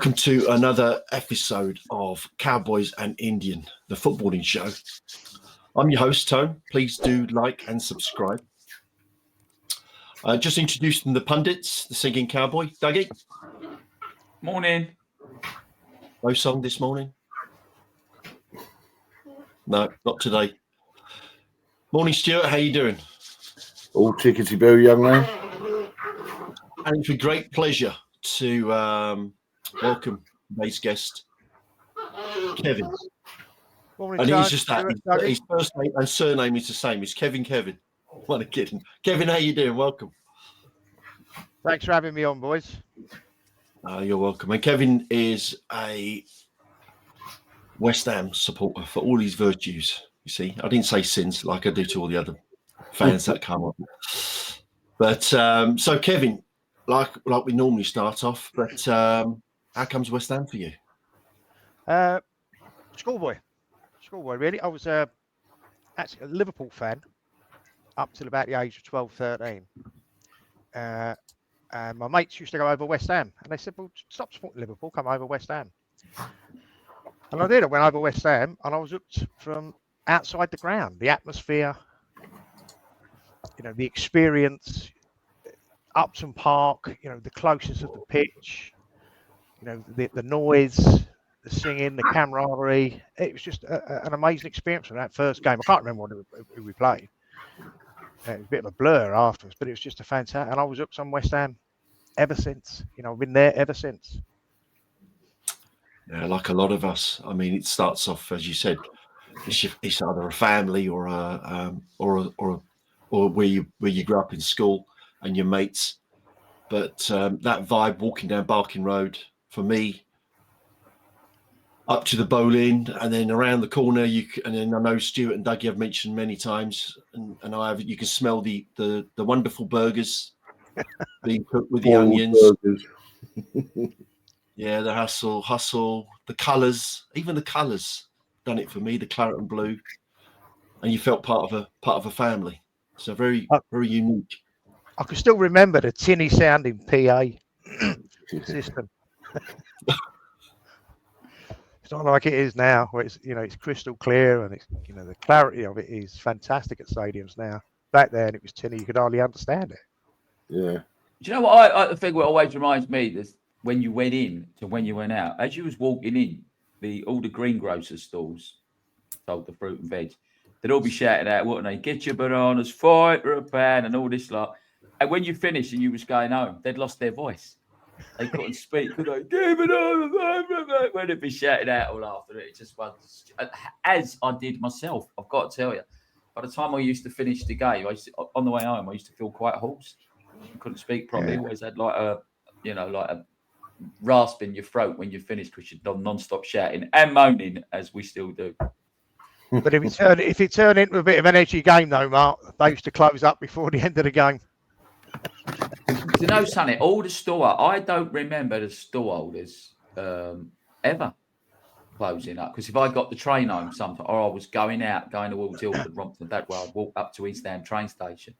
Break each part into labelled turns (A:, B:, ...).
A: welcome to another episode of Cowboys and Indian, the footballing show. I'm your host, Tone. Please do like and subscribe. Just introducing the pundits, the singing cowboy, Duggy.
B: Morning.
A: No song this morning? No, not today. Morning, Stuart. How you doing?
C: All tickety-boo, young man.
A: And it's a great pleasure to welcome today's guest, Kevin.
D: Morning,
A: And
D: Tone.
A: he's just that. His first name and surname is the same. It's Kevin. What a kidding. Kevin, how you doing? Welcome.
D: Thanks for having me on, boys.
A: You're welcome. And Kevin is a West Ham supporter for all his virtues. You see, I didn't say sins like I do to all the other fans that come on. But so, Kevin, like we normally start off, but how comes West Ham for you?
D: Schoolboy, really. I was actually a Liverpool fan up till about the age of 12, 13. And my mates used to go over West Ham. And they said, well, stop supporting Liverpool, come over West Ham. And I did. I went over West Ham and I was hooked from outside the ground. The atmosphere, the experience, Upton Park, the closeness of the pitch, the noise, the singing, the camaraderie. It was just an amazing experience from that first game. I can't remember who we played. It was a bit of a blur afterwards, but it was just a fantastic. And I was hooked on West Ham ever since. I've been there ever since.
A: Yeah, like a lot of us. I mean, it starts off, as you said, it's either a family or where you grew up in school and your mates. But that vibe, walking down Barking Road, for me, up to the bowling and then around the corner, and then I know Stuart and Duggy have mentioned many times, and you can smell the wonderful burgers being cooked with the onions. Yeah, the hustle, the colours, even the colours done it for me, the claret and blue, and you felt part of a family. So very, very unique.
D: I can still remember the tinny sounding PA system. It's not like it is now, where it's crystal clear and it's the clarity of it is fantastic at stadiums now. Back then it was tinny; you could hardly understand it.
C: Yeah.
B: Do you know what I think? What always reminds me is when you went in to when you went out. As you was walking in, all the greengrocer stalls sold the fruit and veg. They'd all be shouting out, wouldn't they? Get your bananas, fight for a pan, and all this lot. And when you finished and you was going home, they'd lost their voice. They couldn't speak, could they? Give it on, when they'd be shouting out all after it. It just was, as I did myself, I've got to tell you. By the time I used to finish the game, on the way home, I used to feel quite hoarse. I couldn't speak properly. Always had like a rasp in your throat when you finished because you'd done non-stop shouting and moaning, as we still do.
D: But if it turned into a bit of an edgy game, though, Mark, they used to close up before the end of the game.
B: You know, Sonny, all the store, I don't remember the storeholders ever closing up. Because if I got the train home sometime, or I was going towards Ilford, Rompton, that way, I'd walk up to East Ham train station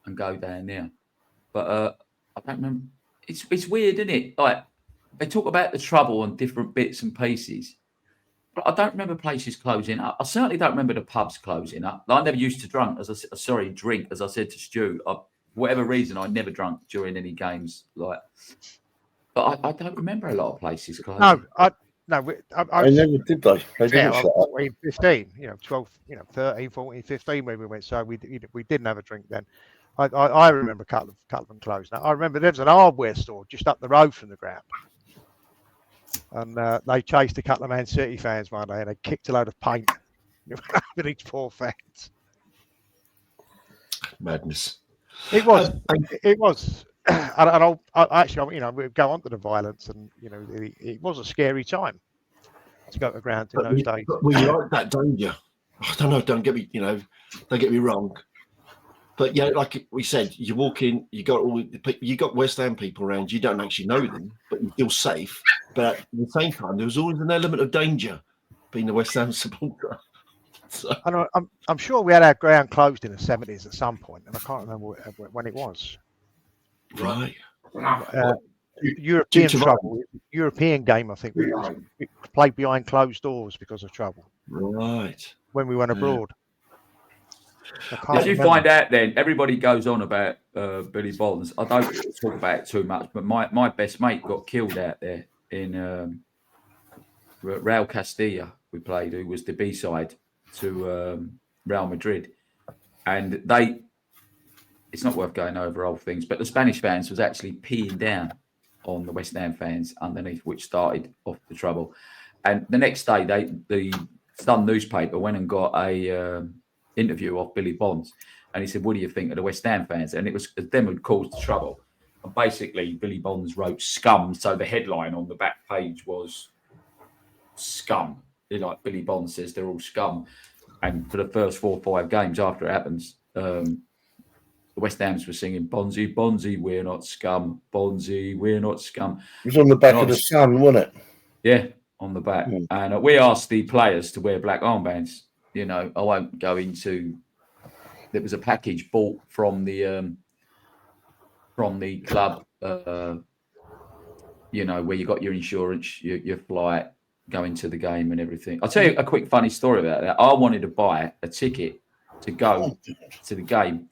B: and go down there. But I don't remember. It's weird, isn't it? Like, they talk about the trouble on different bits and pieces. But I don't remember places closing up. I certainly don't remember the pubs closing up. I never used to drink, as I said to Stu. For whatever reason, I never drank during any games. But I don't remember a lot of places closing.
D: I
C: never did they? They didn't shut up.
D: 14, 15, 12, 13, 14, 15 when we went. So we didn't have a drink then. I remember a couple of them closed. Now, I remember there was an hardware store just up the road from the ground. And they chased a couple of Man City fans one day and they kicked a load of paint with each poor fans.
A: Madness.
D: It was. And actually, we'd go on to the violence and, it was a scary time to go to the ground in those days.
A: But you like that danger. I don't know, don't get me wrong. But yeah, like we said, you walk in, you got West Ham people around. You don't actually know them, but you feel safe. But at the same time, there was always an element of danger being a West Ham supporter. So.
D: And I'm sure we had our ground closed in the 70s at some point, and I can't remember when it was.
A: Right.
D: European trouble. European game, I think. We played behind closed doors because of trouble.
A: Right.
D: When we went abroad.
B: If you find out, then everybody goes on about Billy Bonds. I don't talk about it too much, but my best mate got killed out there in Real Castilla. We played, who was the B-side to Real Madrid, and it's not worth going over old things, but the Spanish fans was actually peeing down on the West Ham fans underneath, which started off the trouble. And the next day, the Sun newspaper went and got a interview of Billy Bonds, and he said, "What do you think of the West Ham fans?" And it was them who caused the trouble. And basically, Billy Bonds wrote "scum," so the headline on the back page was "scum." Like Billy Bonds says, they're all scum. And for the first 4 or 5 games after it happens, the West Hams were singing "Bondsy, Bondsy, we're not scum. Bondsy, we're not scum."
C: It was on the back of the Sun, wasn't it?
B: Yeah, on the back. Mm. And we asked the players to wear black armbands. You know, I won't go into. There was a package bought from the club. You know, where you got your insurance, your flight, going to the game, and everything. I'll tell you a quick funny story about that. I wanted to buy a ticket to go to the game.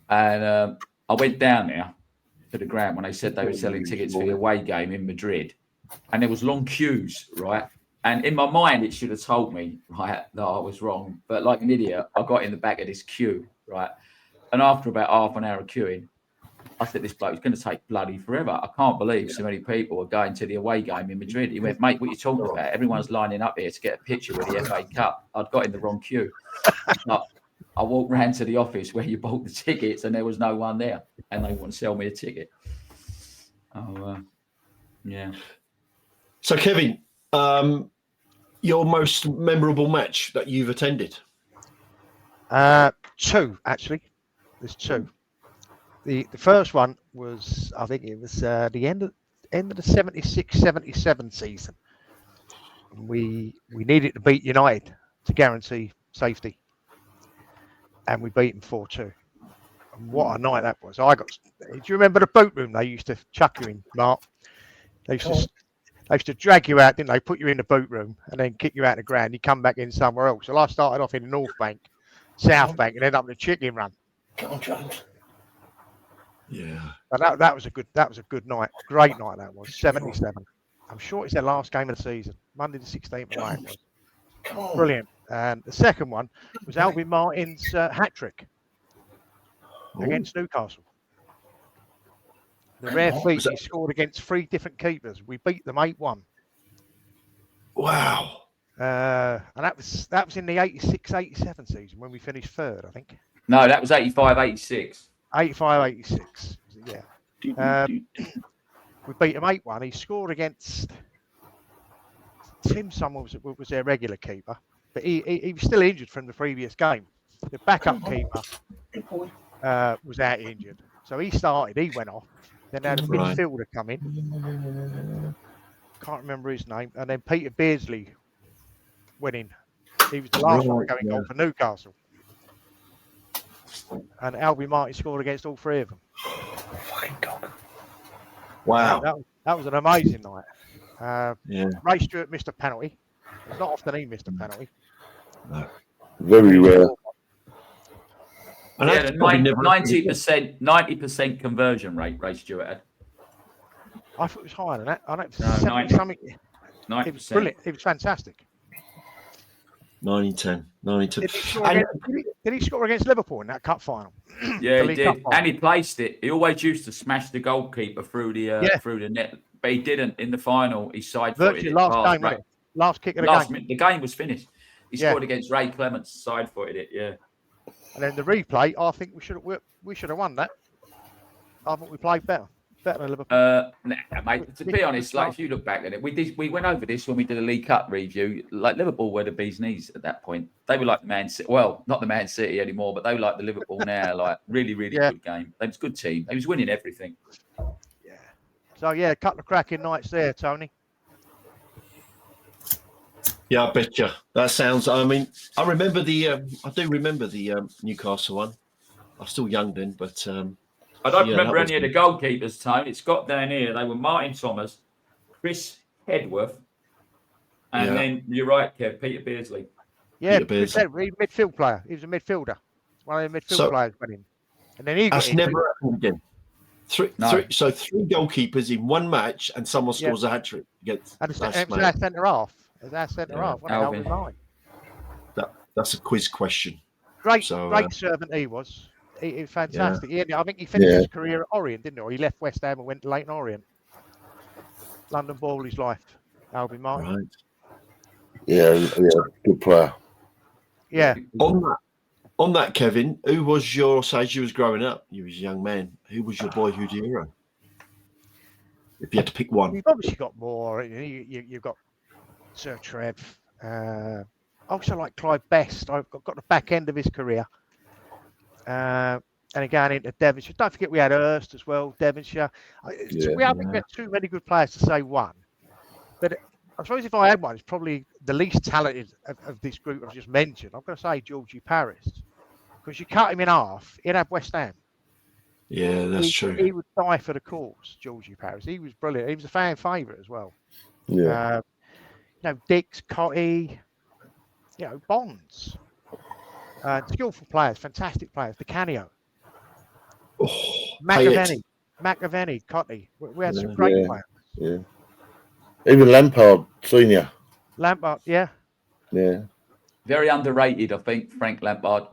B: And I went down there to the ground when they said they were selling tickets for the away game in Madrid. And there was long queues, right? And in my mind, it should have told me, right, that I was wrong. But like an idiot, I got in the back of this queue, right? And after about half an hour of queuing, I said, this bloke's going to take bloody forever. I can't believe so many people are going to the away game in Madrid. He went, "Mate, what are you talking about? Everyone's lining up here to get a picture with the FA Cup." I'd got in the wrong queue. I walked round to the office where you bought the tickets, and there was no one there, and they wouldn't sell me a ticket. Yeah.
A: So, Kevin, your most memorable match that you've attended?
D: 2, actually. There's 2. The first one was, I think it was the end of the 76-77 season. We needed to beat United to guarantee safety, and we beat them 4-2. And what a night that was! Do you remember the boot room they used to chuck you in, Mark? They used to drag you out, didn't they? Put you in the boot room and then kick you out the ground. You come back in somewhere else. Well, I started off in the North Bank, South Bank, and ended up in the Chicken Run.
C: Come on, James.
A: Yeah.
D: But that was a good night. Great night that was. 77. I'm sure it's their last game of the season. Monday the 16th of May. Brilliant. And the second one was Alvin Martin's hat trick against Newcastle. The rare feat he scored against 3 different keepers. We beat them 8-1.
A: Wow.
D: And that was in the 86-87 season when we finished 3rd, I think.
B: No, that was 85-86.
D: 85-86, yeah. We beat him 8-1. He scored against Tim Summer was their regular keeper, but he was still injured from the previous game. The backup keeper was out injured, so he started. He went off. Then had a midfielder come in. Can't remember his name. And then Peter Beardsley went in. He was the last one going goal for Newcastle. And Alvin Martin scored against all 3 of them.
C: Fucking dog.
A: Wow.
D: That was an amazing night. Ray Stewart missed a penalty. It's not often he missed a penalty.
C: No. Very rare.
B: And yeah, 90% conversion rate, Ray Stewart had.
D: I thought it was higher than that. I know it was
B: 90.
D: something.
B: 90%.
D: It was brilliant. It was fantastic.
A: 90-10.
D: Did he score against Liverpool in that cup final?
B: Yeah, he did. And he placed it. He always used to smash the goalkeeper through the net, but he didn't in the final. He side-footed it.
D: Last game, right? Last kick of the game.
B: The game was finished. He scored against Ray Clements, side-footed it. Yeah. And
D: then the replay, I think we should have won that. I thought we played better than Liverpool.
B: Mate. To be honest, like if you look back at it, we went over this when we did a League Cup review. Like Liverpool were the bee's knees at that point. They were like the Man City. Well, not the Man City anymore, but they were like the Liverpool now. Like really, really good game. They was a good team. They was winning everything.
D: Yeah. So a couple of cracking nights there, Tony.
A: Yeah, I bet you. That sounds. I mean, I remember I do remember the Newcastle one. I was still young then, but
B: I don't
A: Yeah,
B: remember
A: that was-
B: any of the goalkeepers, Tone. It's got down here. They were Martin Thomas, Chris Hedworth, and then you're right, Kev, Peter Beardsley.
D: Yeah,
A: Peter Beardsley.
D: he's a midfield player. He was a midfielder. One of the midfield
A: So-
D: players went in. And then he got
A: That's
D: in.
A: never happened again. Three goalkeepers in one match, and someone scores a hat trick against.
D: And it's
A: That's
D: our centre half. It's our centre
A: Yeah.
D: half. What the hell was mine?
A: That's a quiz question.
D: Great
A: So,
D: servant he was. He was fantastic. I think he finished his career at Orient, didn't he? Or he left West Ham and went to Leighton Orient. London ball all his life. Albion Martin.
A: Right.
C: Yeah, good player.
D: Yeah.
A: On that, Kevin, who was your, so as you was growing up, you was a young man, who was your boyhood hero? If you had to pick one.
D: You've obviously got more. You've got Sir Trev. Also like Clive Best. I've got the back end of his career. And again into Devonshire. Don't forget we had Hurst as well, Devonshire. We haven't got too many good players to say one. But I suppose if I had one, it's probably the least talented of this group I've just mentioned. I'm going to say Georgie Paris. Because you cut him in half, he'd have West Ham.
A: Yeah, that's true.
D: He would die for the cause, Georgie Paris. He was brilliant. He was a fan favourite as well.
C: Yeah.
D: Dix, Cotty, Bonds. Skillful players, fantastic players. The Canio. McAvenny, Cotty. We had some great players.
C: Yeah. Even Lampard, senior.
D: Lampard, yeah.
C: Yeah.
B: Very underrated, I think, Frank Lampard.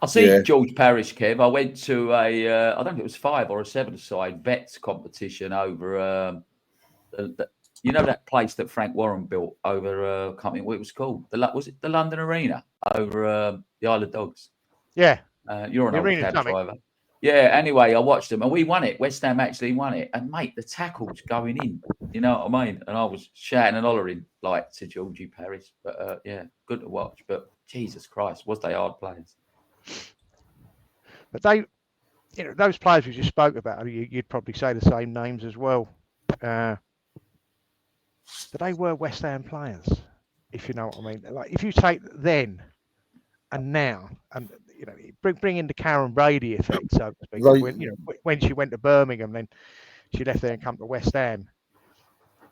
B: I see George Parish, Kev. I went to I don't think it was 5 or a 7-side vets competition over, that place that Frank Warren built over, I can't remember what it was called. Was it the London Arena over the Isle of Dogs?
D: Yeah.
B: You're an old cab driver. Yeah, anyway, I watched them and we won it. West Ham actually won it. And, mate, the tackles going in, you know what I mean? And I was shouting and hollering like to Georgie Paris. But, good to watch. But, Jesus Christ, was they hard players.
D: But they, those players we just spoke about, you'd probably say the same names as well. But they were West Ham players, if you know what I mean. Like if you take then and now, and bring in the Karen Brady effect, so to speak. When she went to Birmingham, then she left there and come to West Ham.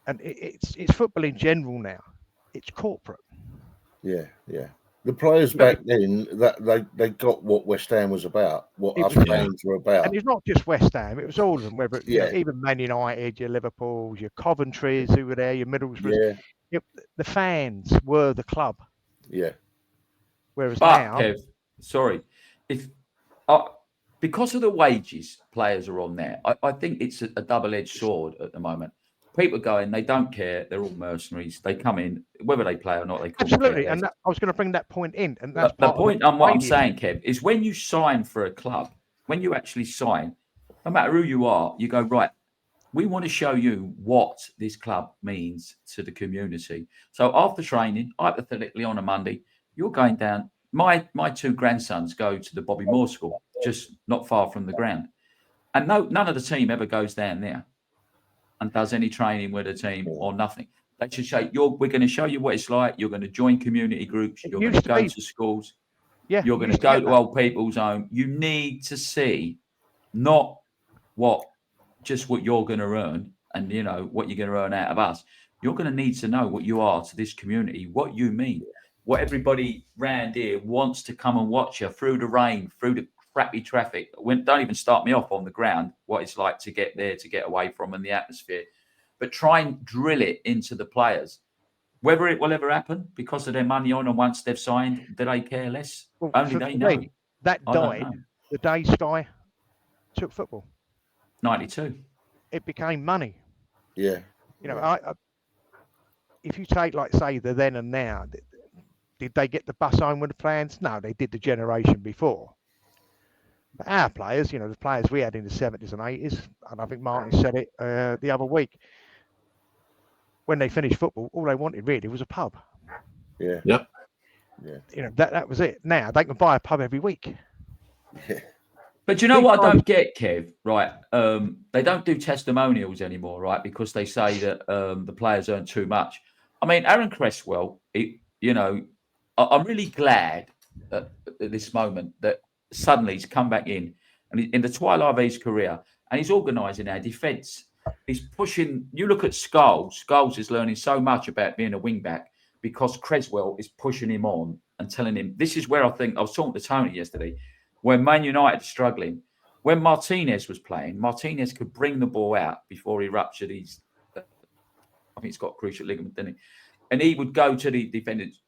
D: And it's football in general now. It's corporate.
C: Yeah. The players back then, that they got what West Ham was about, what us fans were about.
D: And it's not just West Ham; it was all of them. Whether even Man United, your Liverpools, your Coventrys who were there, your Middlesbroughs. The fans were the club.
C: Yeah.
D: Whereas now,
B: Kev, sorry, because of the wages players are on there, I think it's a double-edged sword at the moment. People going, they don't care. They're all mercenaries. They come in, whether they play or not. They
D: absolutely. And I was going to bring that point in. And that's
B: the point. What I'm saying, Kev, is when you sign for a club, when you actually sign, no matter who you are, you go right. We want to show you what this club means to the community. So after training, hypothetically on a Monday, you're going down. My 2 grandsons go to the Bobby Moore School, just not far from the ground, and none of the team ever goes down there and does any training with a team or nothing. They just say, we're going to show you what it's like. You're going to join community groups. You're going to go to schools. You're going to go to old people's home. You need to see not just what you're going to earn and, what you're going to earn out of us. You're going to need to know what you are to this community, what you mean, what everybody round here wants to come and watch you through the rain, through the crappy traffic. Don't even start me off on the ground, what it's like to get there, to get away from, and the atmosphere. But try and drill it into the players. Whether it will ever happen because of their money on, and once they've signed, do they care less?
D: Well,
B: Only they know.
D: That died the day Sky took football.
B: 92.
D: It became money.
C: Yeah.
D: If you take, like, say, the then and now, did they get the bus home with the plans? No, they did the generation before. But our players, the players we had in the 70s and 80s, and I think Martin said it the other week, when they finished football, all they wanted really was a pub.
C: Yeah.
A: Yep.
C: Yeah.
D: That was it. Now they can buy a pub every week.
C: Yeah.
B: But you know what I don't get, Kev, right? They don't do testimonials anymore, right? Because they say that the players earn too much. I mean, Aaron Cresswell, I'm really glad at this moment that suddenly he's come back in and in the twilight of his career, and he's organising our defence. He's pushing. You look at Scholes. Scholes is learning so much about being a wing back because Creswell is pushing him on and telling him. This is where I think I was talking to Tony yesterday, when Man United are struggling. When Martinez was playing, Martinez could bring the ball out before he ruptured his. I think he's got a cruciate ligament, didn't he? And he would go to the defenders.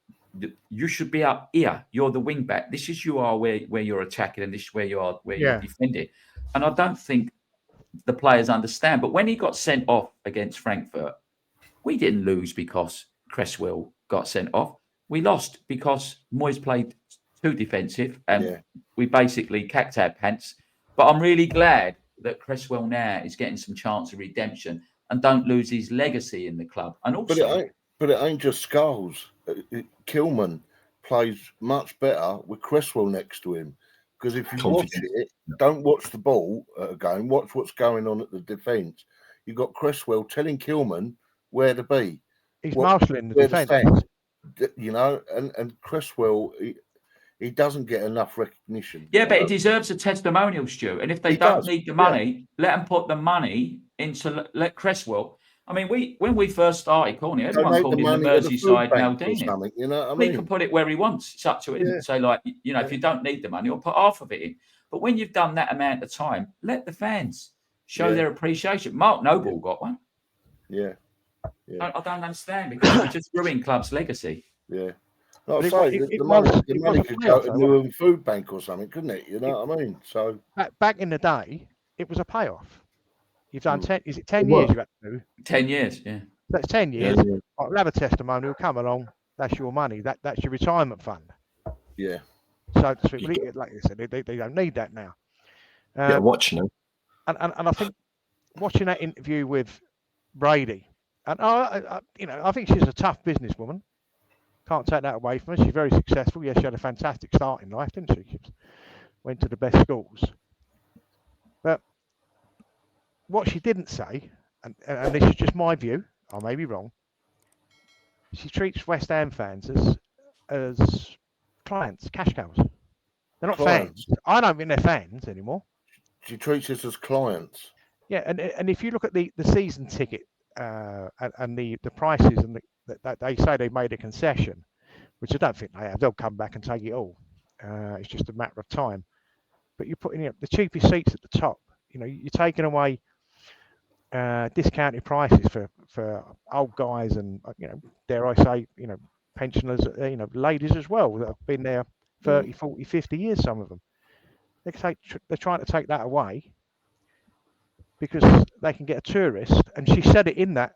B: You should be up here. You're the wing back. This is you are where you're attacking, and this is where you are you're defending. And I don't think the players understand. But when he got sent off against Frankfurt, we didn't lose because Cresswell got sent off. We lost because Moyes played too defensive, and we basically cacked our pants. But I'm really glad that Cresswell now is getting some chance of redemption and don't lose his legacy in the club. And also,
C: but it ain't just Scholes. Kilman plays much better with Cresswell next to him, because if you watch it, don't watch the ball game, watch what's going on at the defence. You've got Cresswell telling Kilman where to be.
D: He's marshalling the defence.
C: You know, and Cresswell, he doesn't get enough recognition.
B: Yeah, but he deserves a testimonial, Stu. And if they don't need the money, let them put the money into let Cresswell. I mean, when we first started calling it, everyone called him the Merseyside Maldini.
C: You know what I mean?
B: He can put it where he wants. It's up to him.
C: Yeah.
B: Say, like, you know, if you don't need the money, or put half of it in. But when you've done that amount of time, let the fans show their appreciation. Mark Noble got one.
C: Yeah.
B: I don't understand, because we just ruined club's legacy.
C: Yeah. Like I say, the money could go to Newham Food Bank or something, couldn't it? You know what I mean? So
D: back in the day, it was a payoff. You've done 10. Is it 10 years you've had to do?
B: 10 years, yeah.
D: That's 10 years. Yeah. I'll have a testimonial. Come along. That's your money. That's your retirement fund.
C: Yeah.
D: So to speak, like I said, they don't need that now.
A: Watching them.
D: And I think watching that interview with Brady, and I think she's a tough businesswoman. Can't take that away from her. She's very successful. Yes, she had a fantastic start in life, didn't she? She went to the best schools. But what she didn't say, and this is just my view, I may be wrong, she treats West Ham fans as clients, cash cows. They're not fans. I don't think they're fans anymore.
C: She treats us as clients.
D: Yeah, and if you look at the season ticket and the prices, and that they say they made a concession, which I don't think they have. They'll come back and take it all. It's just a matter of time. But you're putting the cheapest seats at the top. You know, you're taking away discounted prices for old guys and, dare I say, pensioners, ladies as well that have been there 30, 40, 50 years, some of them. They're trying to take that away because they can get a tourist. And she said it in that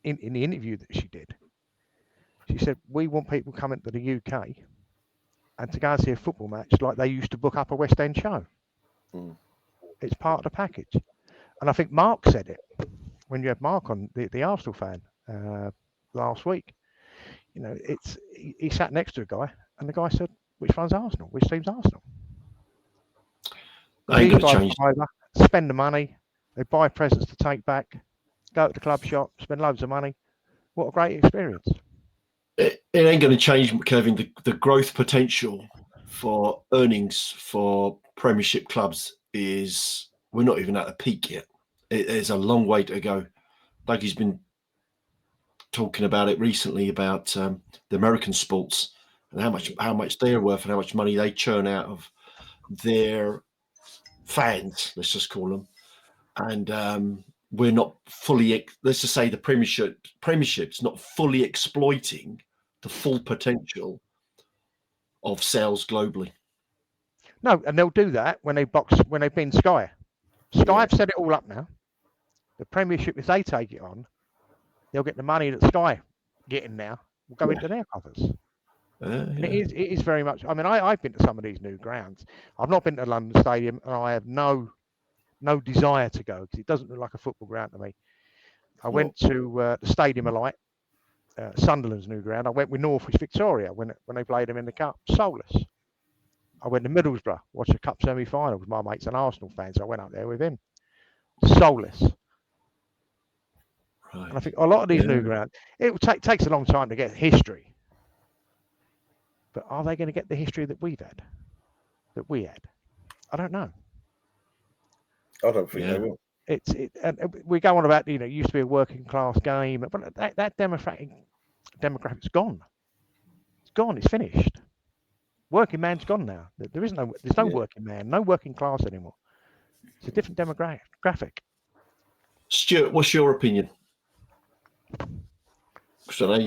D: in the interview that she did. She said, we want people coming to the UK and to go and see a football match like they used to book up a West End show. It's part of the package. And I think Mark said it when you had Mark on, the Arsenal fan, last week. He sat next to a guy, and the guy said, which one's Arsenal? Which team's Arsenal? These guys spend the money, they buy presents to take back, go to the club shop, spend loads of money. What a great experience.
A: It ain't going to change, Kevin, the growth potential for earnings for Premiership clubs is, we're not even at the peak yet. There's a long way to go. Duggy's been talking about it recently about the American sports and how much they're worth and how much money they churn out of their fans, let's just call them. And we're not fully, let's just say the Premiership's not fully exploiting the full potential of sales globally.
D: No, and they'll do that when they've been Sky. Sky have set it all up now. The Premiership, if they take it on, they'll get the money that Sky getting now will go into their coffers. It is very much. I mean, I've been to some of these new grounds. I've not been to London Stadium, and I have no desire to go because it doesn't look like a football ground to me. I went to the Stadium of Light, Sunderland's new ground. I went with Norwich Victoria when they played them in the Cup. Soulless. I went to Middlesbrough, watched the Cup semi-final with my mate's an Arsenal fan, so I went up there with him. Soulless. Right. And I think a lot of these new grounds, it takes a long time to get history. But are they going to get the history that we had? I don't know.
C: I don't think they will.
D: And we go on about, it used to be a working class game, but that demographic's gone. It's gone. It's finished. Working man's gone now. There's no working man, no working class anymore. It's a different demographic.
A: Stuart, what's your opinion? Because I know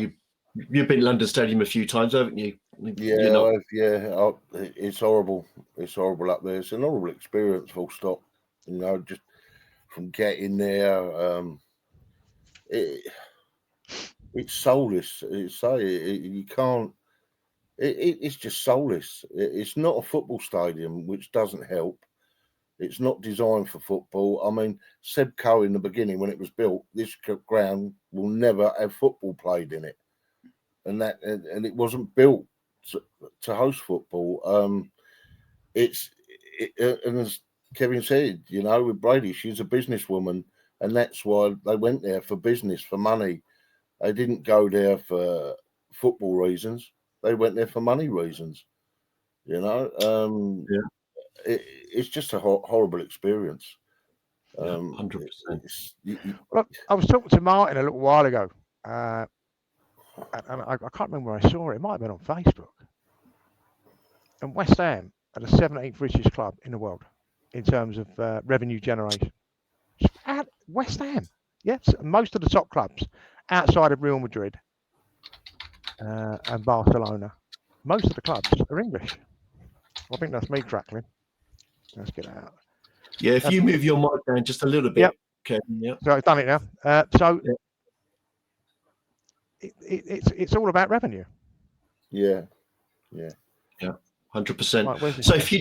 A: you've been to London Stadium a few times, haven't you?
C: Yeah, it's horrible. It's horrible up there. It's an horrible experience, full stop. Just from getting there, it's soulless. You can't. It's just soulless. It's not a football stadium, which doesn't help. It's not designed for football. I mean, Seb Coe in the beginning, when it was built, this ground will never have football played in it, and it wasn't built to host football. And as Kevin said, with Brady, she's a businesswoman, and that's why they went there, for business, for money. They didn't go there for football reasons. They went there for money reasons. It's just a horrible experience.
A: 100%.
D: Look, I was talking to Martin a little while ago, and I can't remember where I saw it. It might have been on Facebook. And West Ham are the 17th richest club in the world in terms of revenue generation. West Ham, yes, most of the top clubs outside of Real Madrid and Barcelona, most of the clubs are English. I think that's me crackling. Let's get it out.
A: Yeah, if you move your mic down just a little bit, Kevin. Yeah.
D: So I've done it now. It's all about revenue.
C: Yeah.
A: 100%.
D: Right,
A: so if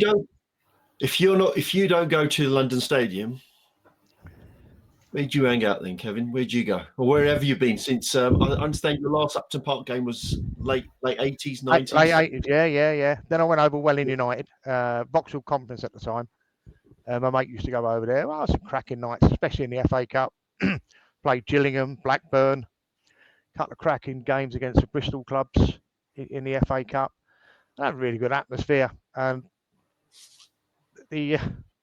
A: you don't go to the London Stadium, where'd you hang out then, Kevin? Where'd you go, or wherever you've been since? I understand your last Upton Park game was late 80s, 90s.
D: Late 80s, yeah. Then I went over Welling United, Vauxhall Conference at the time. My mate used to go over there. Well, some cracking nights, especially in the FA Cup. Played Gillingham, Blackburn, a couple of cracking games against the Bristol clubs in the FA Cup. That had a really good atmosphere. And the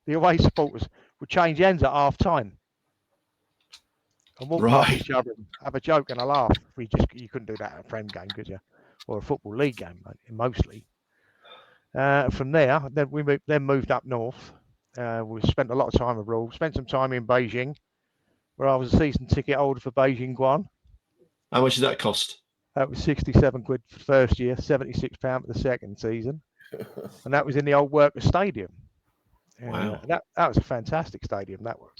D: away supporters would change ends at half time and walk past each other, have a joke and a laugh. You couldn't do that at a Prem game, could you? Or a Football League game, mostly. From there, then we moved up north. We spent a lot of time abroad. Spent some time in Beijing, where I was a season ticket holder for Beijing Guan.
A: How much did that cost?
D: That was 67 quid for the first year, £76 for the second season, and that was in the old Workers Stadium.
A: Wow,
D: that was a fantastic stadium. That was.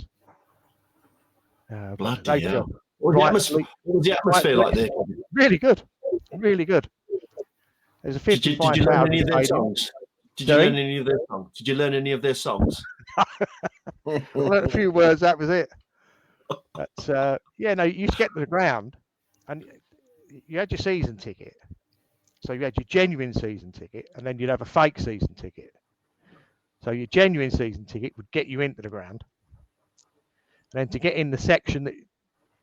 A: Bloody hell! What was the atmosphere like there?
D: Really good, really good. There's a 55,000.
A: Did you learn any of their songs? Did you learn any of their songs? Did you learn any of their songs?
D: I learned a few words. That was it. But you used to get to the ground, and you had your season ticket. So you had your genuine season ticket, and then you'd have a fake season ticket. So your genuine season ticket would get you into the ground. And then to get in the section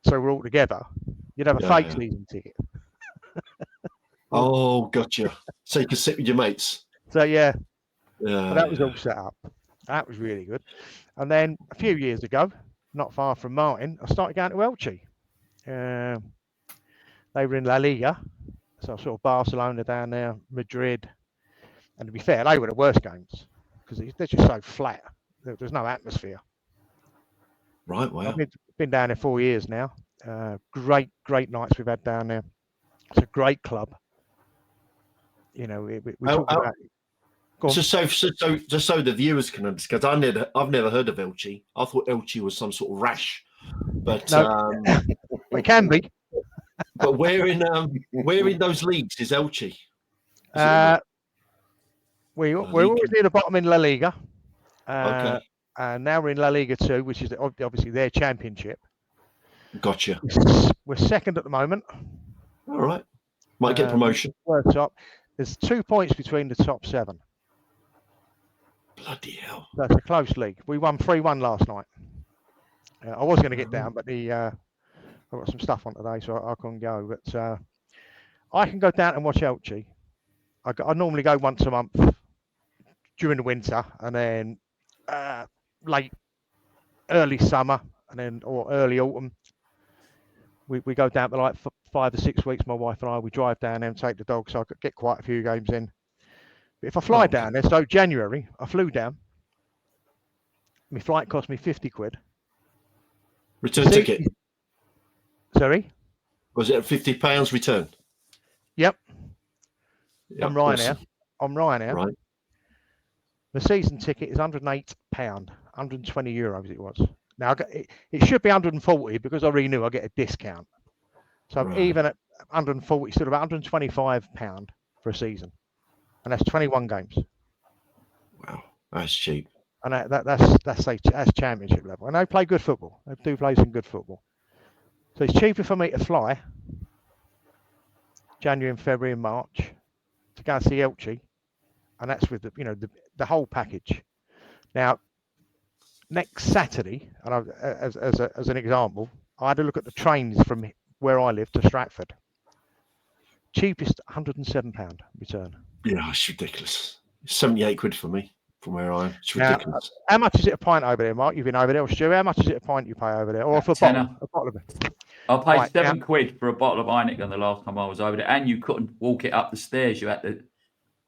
D: so we're all together, you'd have a fake season ticket.
A: Oh, gotcha. So you could sit with your mates.
D: So that was all set up. That was really good. And then a few years ago, not far from Martin, I started going to Elche. They were in La Liga, so sort of Barcelona down there, Madrid. And to be fair, they were the worst games because they're just so flat. There's no atmosphere.
A: Right, wow.
D: I've been down there 4 years now. Great nights we've had down there. It's a great club. We talk about.
A: Just so the viewers can understand, because I've never heard of Elche. I thought Elche was some sort of rash, but
D: no. It can be.
A: But where in those leagues is Elche?
D: We're always near the bottom in La Liga.
A: Okay.
D: And now we're in La Liga 2, which is obviously their championship.
A: Gotcha.
D: We're second at the moment.
A: All right. Might get promotion.
D: We're top. There's 2 points between the top 7.
A: Bloody hell.
D: That's a close league. We won 3-1 last night. I was going to get down, but I've got some stuff on today, so I couldn't go. But I can go down and watch Elche. I normally go once a month during the winter, and then late, early summer, and then or early autumn. We go down to like 5 or 6 weeks. My wife and I, we drive down there and take the dog, so I could get quite a few games in. But if I fly down there, so January, I flew down. My flight cost me 50 quid.
A: Return ticket.
D: Sorry?
A: Was it £50 return?
D: Yep.
A: Yep,
D: On Ryanair.
A: awesome.
D: On Ryanair.
A: Right.
D: The season ticket is £108, €120 it was. Now it should be 140 because I renew. I get a discount. So
A: Right.
D: even at 140, still about £125 for a season, and that's 21 games.
A: Wow, that's cheap.
D: And that's championship level. And they play good football. They do play some good football. So it's cheaper for me to fly January and February and March to go and see Elche, and that's with the whole package. Now, next Saturday, and as an example, I had a look at the trains from where I live to Stratford. Cheapest £107 return.
A: Yeah, it's ridiculous. 78 quid for me from where I am. It's ridiculous.
D: Now, how much is it a pint over there, Mark? You've been over there, or Stu? How much is it a pint you pay over there, or for a bottle of it?
B: I paid £7 for a bottle of Heineken the last time I was over there, and you couldn't walk it up the stairs. You had to.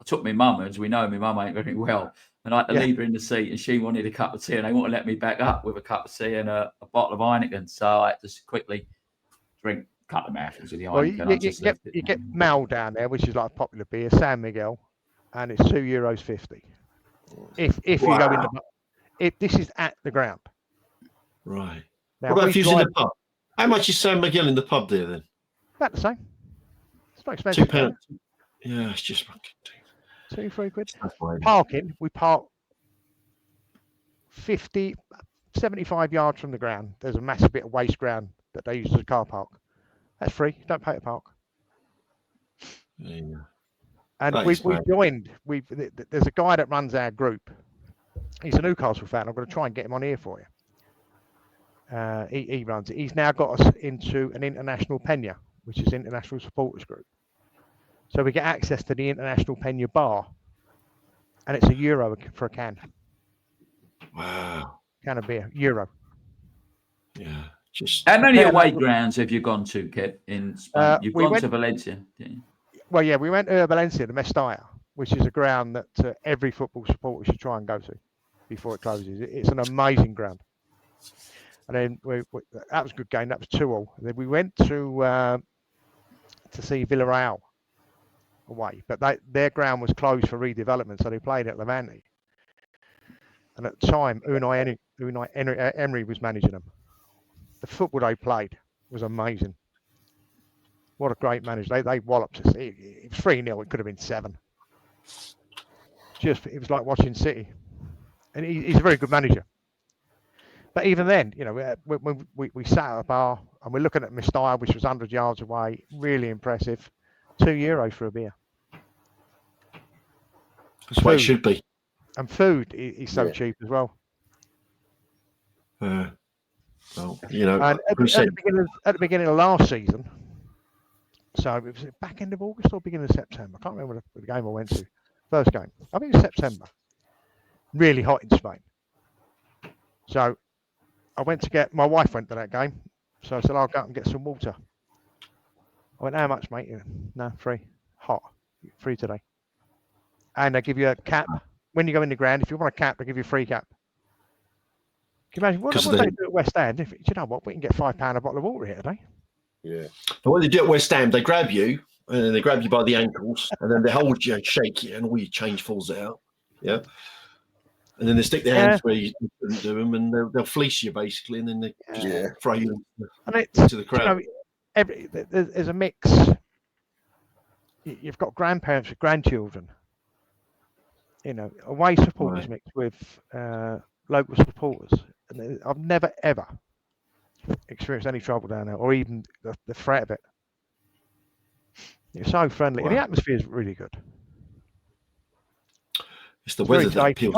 B: I took my mum, as we know, my mum ain't very well, and I had to leave her in the seat, and she wanted a cup of tea, and they wouldn't let me back up with a cup of tea and a bottle of Heineken, so I had to quickly drink a couple of mouthfuls of the Heineken.
D: Well, you get Mal down there, which is like a popular beer, San Miguel, and it's €2.50. If you go in if this is at the ground.
A: Right.
D: Now,
A: what about if you in the pub? How much is San Miguel in the pub there then?
D: About the same. It's not expensive.
A: £2. Yeah, it's just fucking
D: £2-3. Parking, we park 75 yards from the ground. There's a massive bit of waste ground that they use as a car park. That's free. You don't pay to park.
A: Yeah.
D: And we've joined. There's a guy that runs our group. He's a Newcastle fan. I'm going to try and get him on here for you. He runs it. He's now got us into an international Pena, which is international supporters group. So we get access to the international Pena bar, and it's €1 for a can.
A: Wow.
D: Can of beer, €1.
A: Yeah.
B: How many away grounds have you gone to, Kev, in Spain? You've gone to Valencia.
D: Well, yeah, we went to Valencia, the Mestalla, which is a ground that every football supporter should try and go to before it closes. It's an amazing ground. And then that was a good game. That was 2-2. Then we went to see Villarreal away, but their ground was closed for redevelopment, so they played at Levante. And at the time, Unai Emery was managing them. The football they played was amazing. What a great manager. They walloped us. It was 3-0. It could have been 7. It was like watching City. And he's a very good manager. But even then, when we sat at a bar and we're looking at Mestalla, which was 100 yards away, really impressive. €2 for a beer.
A: That's what it should be.
D: And food is so cheap as well.
A: Well,
D: and at the beginning of last season, so it was back end of August or beginning of September. I can't remember the game I went to. First game. I think it was September. Really hot in Spain. So my wife went to that game. So I said, I'll go out and get some water. I went, how much, mate? No, free. Hot. Free today. And they give you a cap. When you go in the ground, if you want a cap, they give you a free cap. Can you imagine what they do at West End? Do you know what? We can get £5 a bottle of water here today.
C: Yeah.
A: But what they do at West Ham, they grab you, and then they grab you by the ankles, and then they hold you and shake you, and all your change falls out. Yeah. And then they stick their hands where you couldn't do them, and they'll fleece you basically, and then they just throw you into the crowd.
D: There's a mix. You've got grandparents with grandchildren. Away supporters mixed with local supporters. And I've never, ever experienced any trouble down there, or even the threat of it. It's so friendly. And the atmosphere is really good.
A: It's the weather that appeals.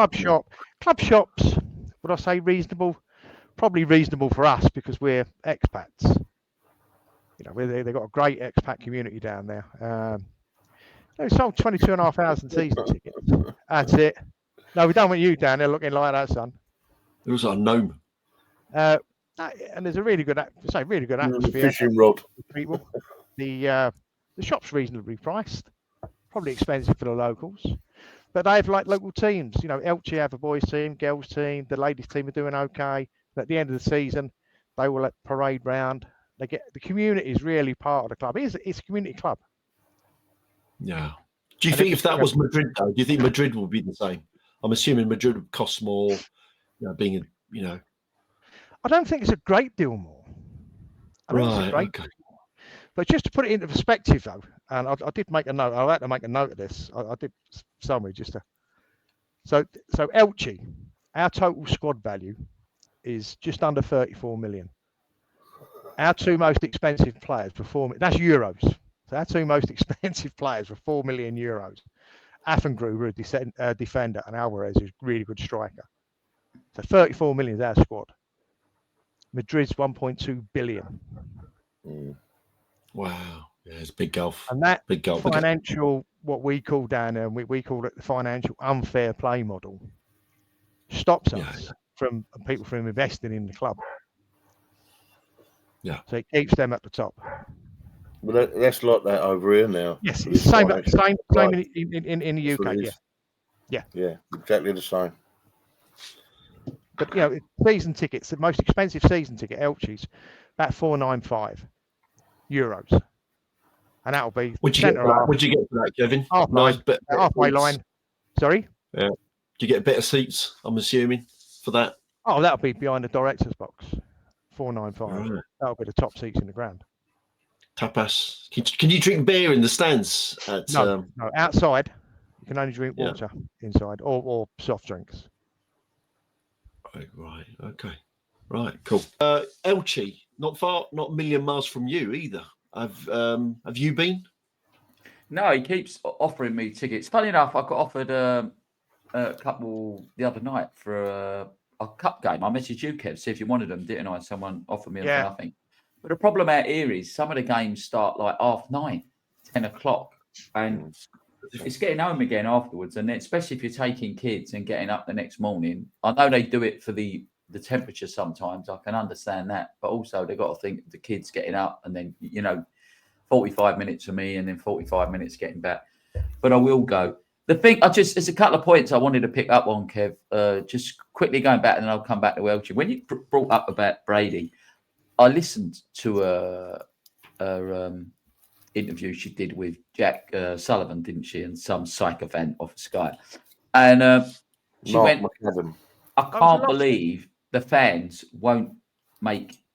D: Club shops, would I say reasonable? Probably reasonable for us because we're expats. They've got a great expat community down there. They sold 22,500 season tickets. That's it. No, we don't want you down there looking like that, son.
A: It was like a gnome.
D: And there's a really good, atmosphere.
C: Fishing rod.
D: People, the shop's reasonably priced, probably expensive for the locals, but they have like local teams. You know, Elche have a boys team, girls team, the ladies team are doing okay. At the end of the season, they will let parade round. They get the community is really part of the club. It's a community club.
A: Yeah. Do you think if that was Madrid, though, do you think Madrid would be the same? I'm assuming Madrid would cost more, being,
D: I don't think it's a great deal more.
A: Okay.
D: But just to put it into perspective, though, and I did make a note. I had to make a note of this. I did somewhere just to. So Elche, our total squad value is just under 34 million. Our two most expensive players perform. That's euros. So our two most expensive players were 4 million euros. Affengru were a defender, and Alvarez is a really good striker. So 34 million is our squad. Madrid's 1.2 billion.
A: Wow. Yeah, it's big gulf.
D: And that
A: big gulf.
D: Financial, what we call down there, and we call it the financial unfair play model, stops us from people from investing in the club.
A: Yeah.
D: So it keeps them at the top.
C: Well, that's like that over here now.
D: Yes, it's the same in the UK. Yeah,
C: exactly the same.
D: But season tickets, the most expensive season ticket, Elche's, about €495, and that'll be.
A: Would you get for that, Kevin?
D: Halfway line. Sorry.
A: Yeah. Do you get better seats? I'm assuming for that.
D: Oh, that'll be behind the director's box. $495.
A: Right.
D: That'll be the top seats in the ground.
A: Tapas. Can you drink beer in the stands?
D: No, outside. You can only drink water inside, or soft drinks.
A: Right. Okay. Right. Cool. Elche, not a million miles from you either. Have you been?
B: No, he keeps offering me tickets. Funny enough, I got offered a couple the other night for a cup game. I messaged you, Kev, see if you wanted them, didn't I? Someone offered me nothing. But the problem out here is some of the games start like 9:30, 10 o'clock, and it's getting home again afterwards. And especially if you're taking kids and getting up the next morning. I know they do it for the temperature sometimes. I can understand that. But also they've got to think of the kids getting up and then, 45 minutes for me and then 45 minutes getting back. But I will go. The thing, there's a couple of points I wanted to pick up on, Kev. Just quickly going back and then I'll come back to Elche. When you brought up about Brady, I listened to a interview she did with Jack Sullivan, didn't she? And some sycophant off Sky. And she went, I can't believe the fans won't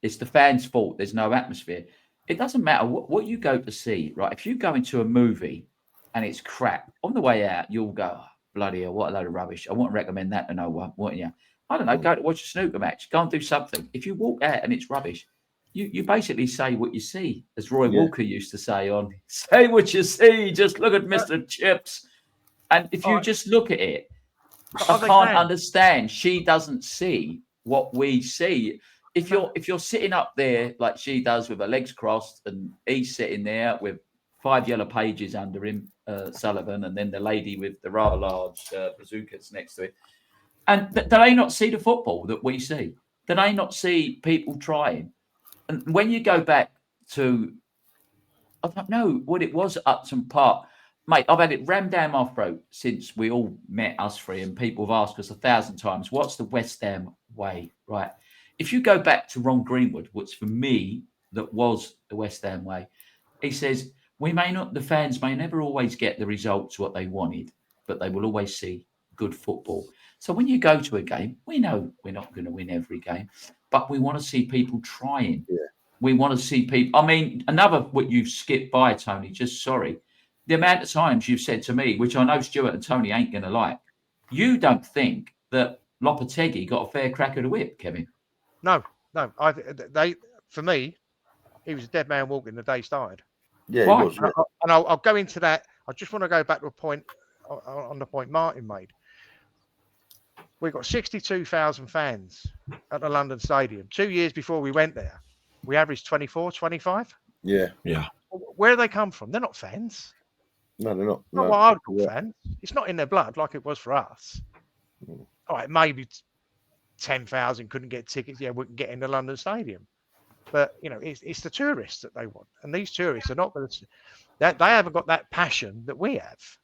B: it's the fans' fault. There's no atmosphere. It doesn't matter what you go to see, right? If you go into a movie and it's crap, on the way out, you'll go, bloody hell, what a load of rubbish. I wouldn't recommend that to no one, wouldn't you? I don't know, go to watch a snooker match, go and do something. If you walk out and it's rubbish, you basically say what you see, as Roy Walker used to say on Say What You See, just look at Mr. Chips. And if you just look at it, I can't understand. She doesn't see what we see. If you're sitting up there like she does with her legs crossed and he's sitting there with 5 yellow pages under him, Sullivan, and then the lady with the rather large bazookas next to it, and do they not see the football that we see? Do they not see people trying? And when you go back to, I don't know what it was at Upton Park, mate, I've had it rammed down my throat since we all met, us three, and people have asked us 1,000 times, what's the West Ham way, right? If you go back to Ron Greenwood, which for me, that was the West Ham way, he says, the fans may never always get the results what they wanted, but they will always see good football. So when you go to a game, we know we're not going to win every game, but we want to see people trying. Yeah. We want to see people. I mean, what you've skipped by, Tony, the amount of times you've said to me, which I know Stuart and Tony ain't going to like, you don't think that Lopetegui got a fair crack of the whip, Kevin?
D: No. For me, he was a dead man walking the day started.
C: Yeah, he was. Yeah.
D: And I'll go into that. I just want to go back to a point on the point Martin made. We've got 62,000 fans at the London Stadium. 2 years before we went there, we averaged 24, 25.
C: Yeah.
D: Where do they come from? They're not fans.
C: No, they're not.
D: Not hardcore fans. It's not in their blood like it was for us. All right, maybe 10,000 couldn't get tickets. Yeah, we can get in the London Stadium. But, it's the tourists that they want. And these tourists are not going to... They haven't got that passion that we have.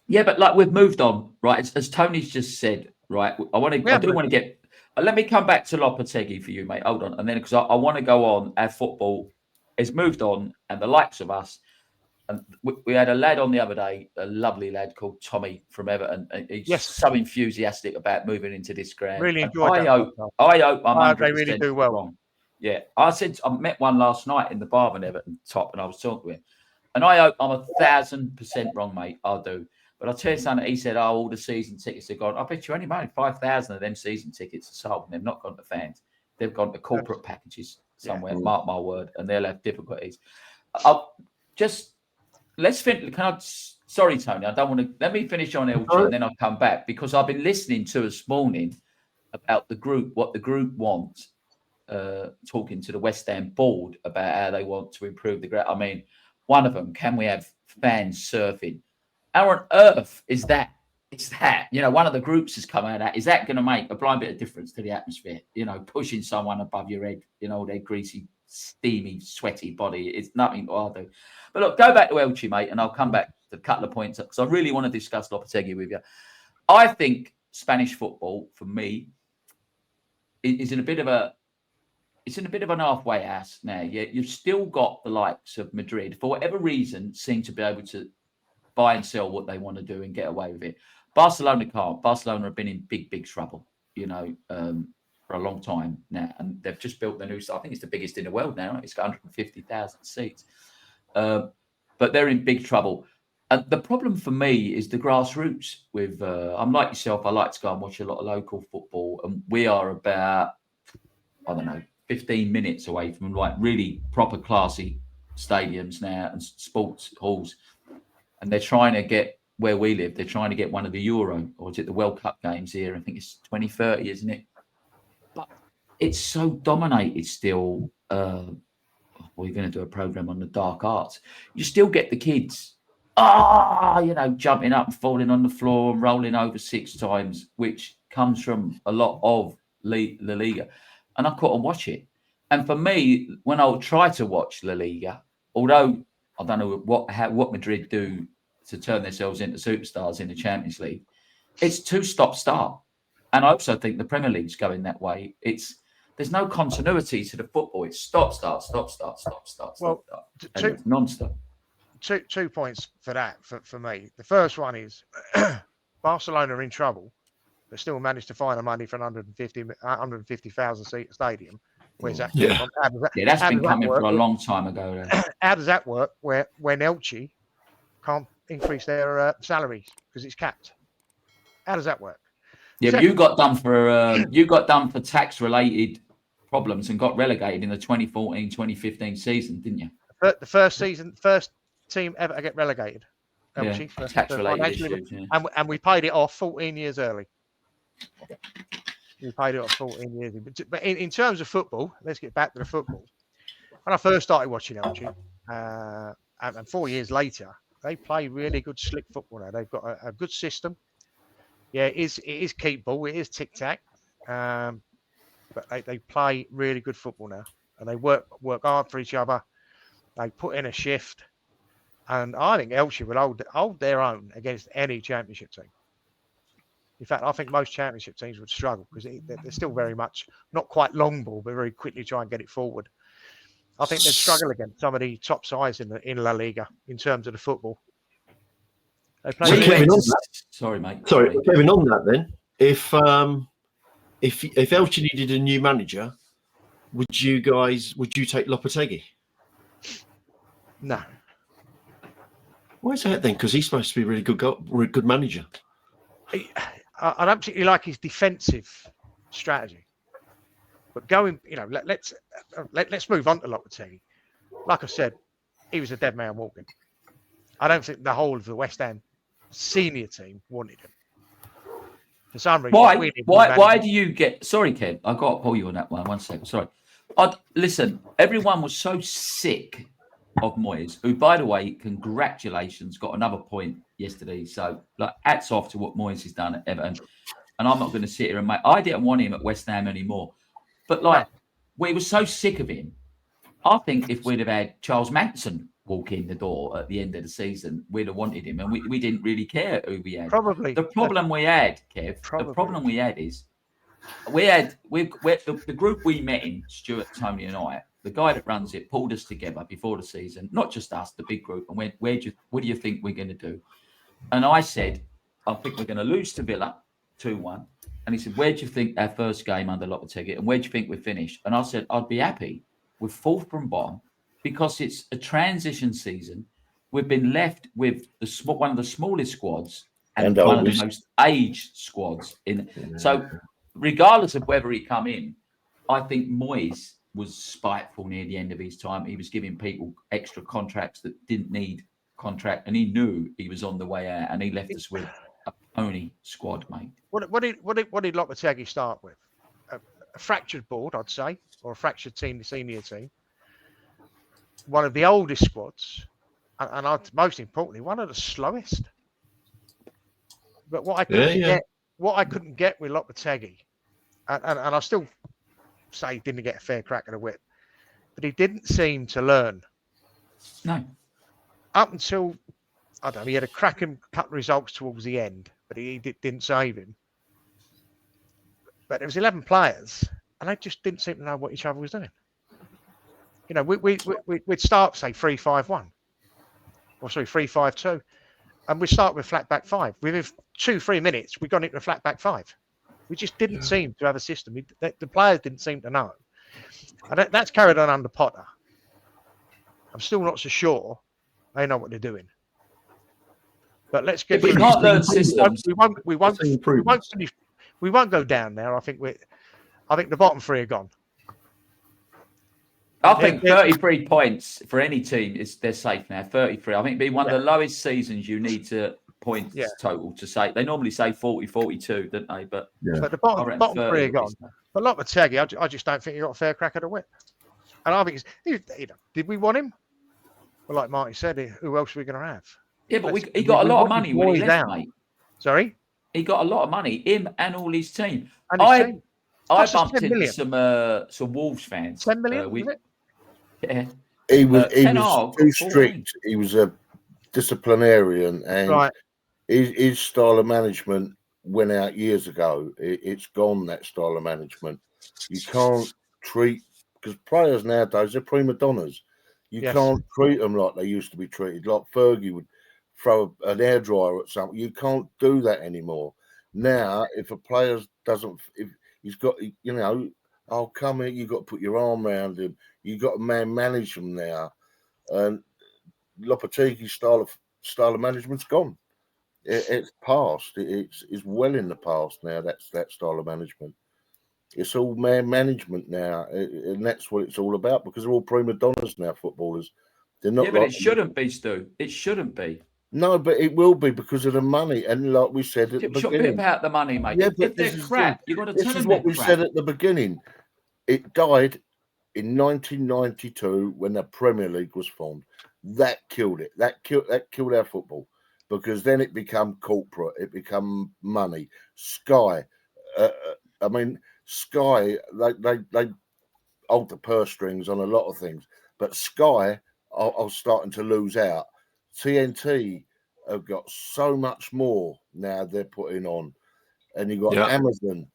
B: Yeah, but like we've moved on, right? As Tony's just said, right? I do want to get... Let me come back to Lopetegui for you, mate. Hold on. And then, because I want to go on, our football has moved on, and the likes of us. And we had a lad on the other day, a lovely lad called Tommy from Everton. And he's so enthusiastic about moving into this ground.
D: Really enjoyed that.
B: I hope I'm 100%
D: they really do well.
B: wrong. Yeah, I met one last night in the bar in Everton top, and I was talking to him. And I hope I'm 1,000% wrong, mate. I'll do. But I'll tell you something. He said, all the season tickets are gone. I bet you only money 5,000 of them season tickets are sold. And they've not gone to fans. They've gone to corporate packages somewhere. Mark my word. And they'll have difficulties. Let's finish. Sorry, Tony. I don't want to. Let me finish on Elche and then I'll come back, because I've been listening to this morning about the group, what the group wants, talking to the West Ham board about how they want to improve the ground. I mean, one of them, can we have fans surfing? How on earth is that? It's that, one of the groups has come out of that. Is that going to make a blind bit of difference to the atmosphere? Pushing someone above your head, their greasy, steamy, sweaty body. It's nothing I'll do. But look, go back to Elche, mate, and I'll come back to a couple of points because I really want to discuss Lopetegui with you. I think Spanish football, for me, is in a bit of an halfway house now. You've still got the likes of Madrid, for whatever reason, seem to be able to buy and sell what they want to do and get away with it. Barcelona can't. Barcelona have been in big trouble, for a long time now, and they've just built the new. I think it's the biggest in the world now. It's got 150,000 seats, but they're in big trouble. And the problem for me is the grassroots. With I'm like yourself. I like to go and watch a lot of local football, and we are about 15 minutes away from like really proper classy stadiums now and sports halls. And they're trying to get where we live. They're trying to get one of the Euro, or is it the World Cup games here? I think it's 2030, isn't it? But it's so dominated still. We're going to do a program on the dark arts. You still get the kids, jumping up and falling on the floor and rolling over 6 times, which comes from a lot of La Liga. And I couldn't watch it. And for me, when I would try to watch La Liga, although I don't know what Madrid do to turn themselves into superstars in the Champions League, it's 2 stop-start. And I also think the Premier League's going that way. There's no continuity to the football. It's stop-start.
D: Well,
B: it's non-stop.
D: 2 points for that, for me. The first one is Barcelona are in trouble, but still managed to find the money for an 150,000 seat stadium. Where's that?
A: Yeah,
B: that's been coming for a long time ago.
D: How does that work? When Elche can't increase their salaries because it's capped? How does that work?
B: Yeah, but you got done for tax-related problems and got relegated in the 2014-2015 season, didn't you?
D: The first team ever to get relegated. Elche,
B: yeah, tax-related issues. Yeah.
D: And we paid it off 14 years early. We paid it off 14 years. But in terms of football, let's get back to the football. When I first started watching Elche, and 4 years later, they play really good slick football now. They've got a good system. Yeah, it is keep ball, it is tic-tac. But they play really good football now. And they work hard for each other. They put in a shift. And I think Elche will hold their own against any championship team. In fact, I think most championship teams would struggle because they're still very much, not quite long ball, but very quickly try and get it forward. I think they'd struggle against some of the top sides in La Liga in terms of the football.
A: Sorry, mate. Sorry, Kevin, on that then. If Elche needed a new manager, would you take Lopetegui?
D: No.
A: Why is that then? Because he's supposed to be a really good manager.
D: I don't particularly like his defensive strategy, but let's move on to Lopetegui. Like I said, he was a dead man walking. I don't think the whole of the West Ham senior team wanted him. For some reason,
B: why do you get? Sorry, Kev, I got to pull you on that one. 1 second. Sorry. Listen, everyone was so sick of Moyes, who, by the way, congratulations, got another point yesterday. So, like, hats off to what Moyes has done at Everton. And I'm not going to sit here and I didn't want him at West Ham anymore. But, like, we were so sick of him. I think if we'd have had Charles Manson walk in the door at the end of the season, we'd have wanted him. And we didn't really care who we had.
D: Probably.
B: The problem we had, Kev, the problem we had is the group we met in, Stuart, Tony and I, the guy that runs it pulled us together before the season, not just us, the big group, and went, what do you think we're going to do? And I said, I think we're going to lose to Villa 2-1. And he said, where do you think our first game under Lopetegui, and where do you think we finished? And I said, I'd be happy with fourth from bottom because it's a transition season. We've been left with one of the smallest squads and one of the most aged squads. So regardless of whether he come in, I think Moyes was spiteful near the end of his time. He was giving people extra contracts that didn't need contract, and he knew he was on the way out, and he left us with a pony squad, mate.
D: What did Lopetegui start with? A fractured board, I'd say, or a fractured team, the senior team. One of the oldest squads, and most importantly, one of the slowest. But what I couldn't get with Lopetegui, and I still say he didn't get a fair crack at the whip, but he didn't seem to learn.
B: No.
D: Up until, I don't know, he had a cracking couple of results towards the end, but he didn't save him. But there was 11 players, and they just didn't seem to know what each other was doing. You know, we'd start, say, 3-5-1, or sorry, 3-5-2, and we'd start with flat back five. Within 2-3 minutes, we got into a flat back five. We just didn't seem to have a system. The players didn't seem to know. And that's carried on under Potter. I'm still not so sure they know what they're doing. But let's get.
B: We can't learn systems.
D: We won't go down there. I think the bottom three are gone.
B: I think 33 points for any team they're safe now. 33. I think it'd be one of the lowest seasons you need to points total to say. They normally say 40, 42, don't they? But
D: the bottom three are gone. But Lopetegui, I just don't think he got a fair crack at the whip. And I think did we want him? Well, like Marty said, who else are we going to have?
B: Yeah, but he got a lot of money when he left, mate.
D: Sorry?
B: He got a lot of money, him and all his team.
D: I
B: bumped into some Wolves fans.
D: 10 million, was it?
B: Yeah.
C: He was too strict. He was a disciplinarian, and his style of management went out years ago. It's gone, that style of management. You can't treat, because players nowadays, they're prima donnas. You can't treat them like they used to be treated. Like Fergie would throw an airdryer at something. You can't do that anymore. Now, if a player doesn't, if he's got, oh, come here, you've got to put your arm around him. You've got to manage him now. And Lopetegui's style of management's gone. It's past. It's well in the past now. That's that style of management. It's all man management now, and that's what it's all about, because they're all prima donnas now, footballers. They're not.
B: Yeah, but it shouldn't be, Stu. It shouldn't be.
C: No, but it will be because of the money. And like we said at the beginning.
B: It should be about the money, mate.
C: Yeah,
B: if they're crap, you've got to tell them.
C: This is what we said at the beginning. It died in 1992 when the Premier League was formed. That killed it. That killed our football, because then it became corporate. It became money. Sky. Sky, they hold the purse strings on a lot of things, but Sky are starting to lose out. TNT have got so much more now they're putting on, and you've got Amazon.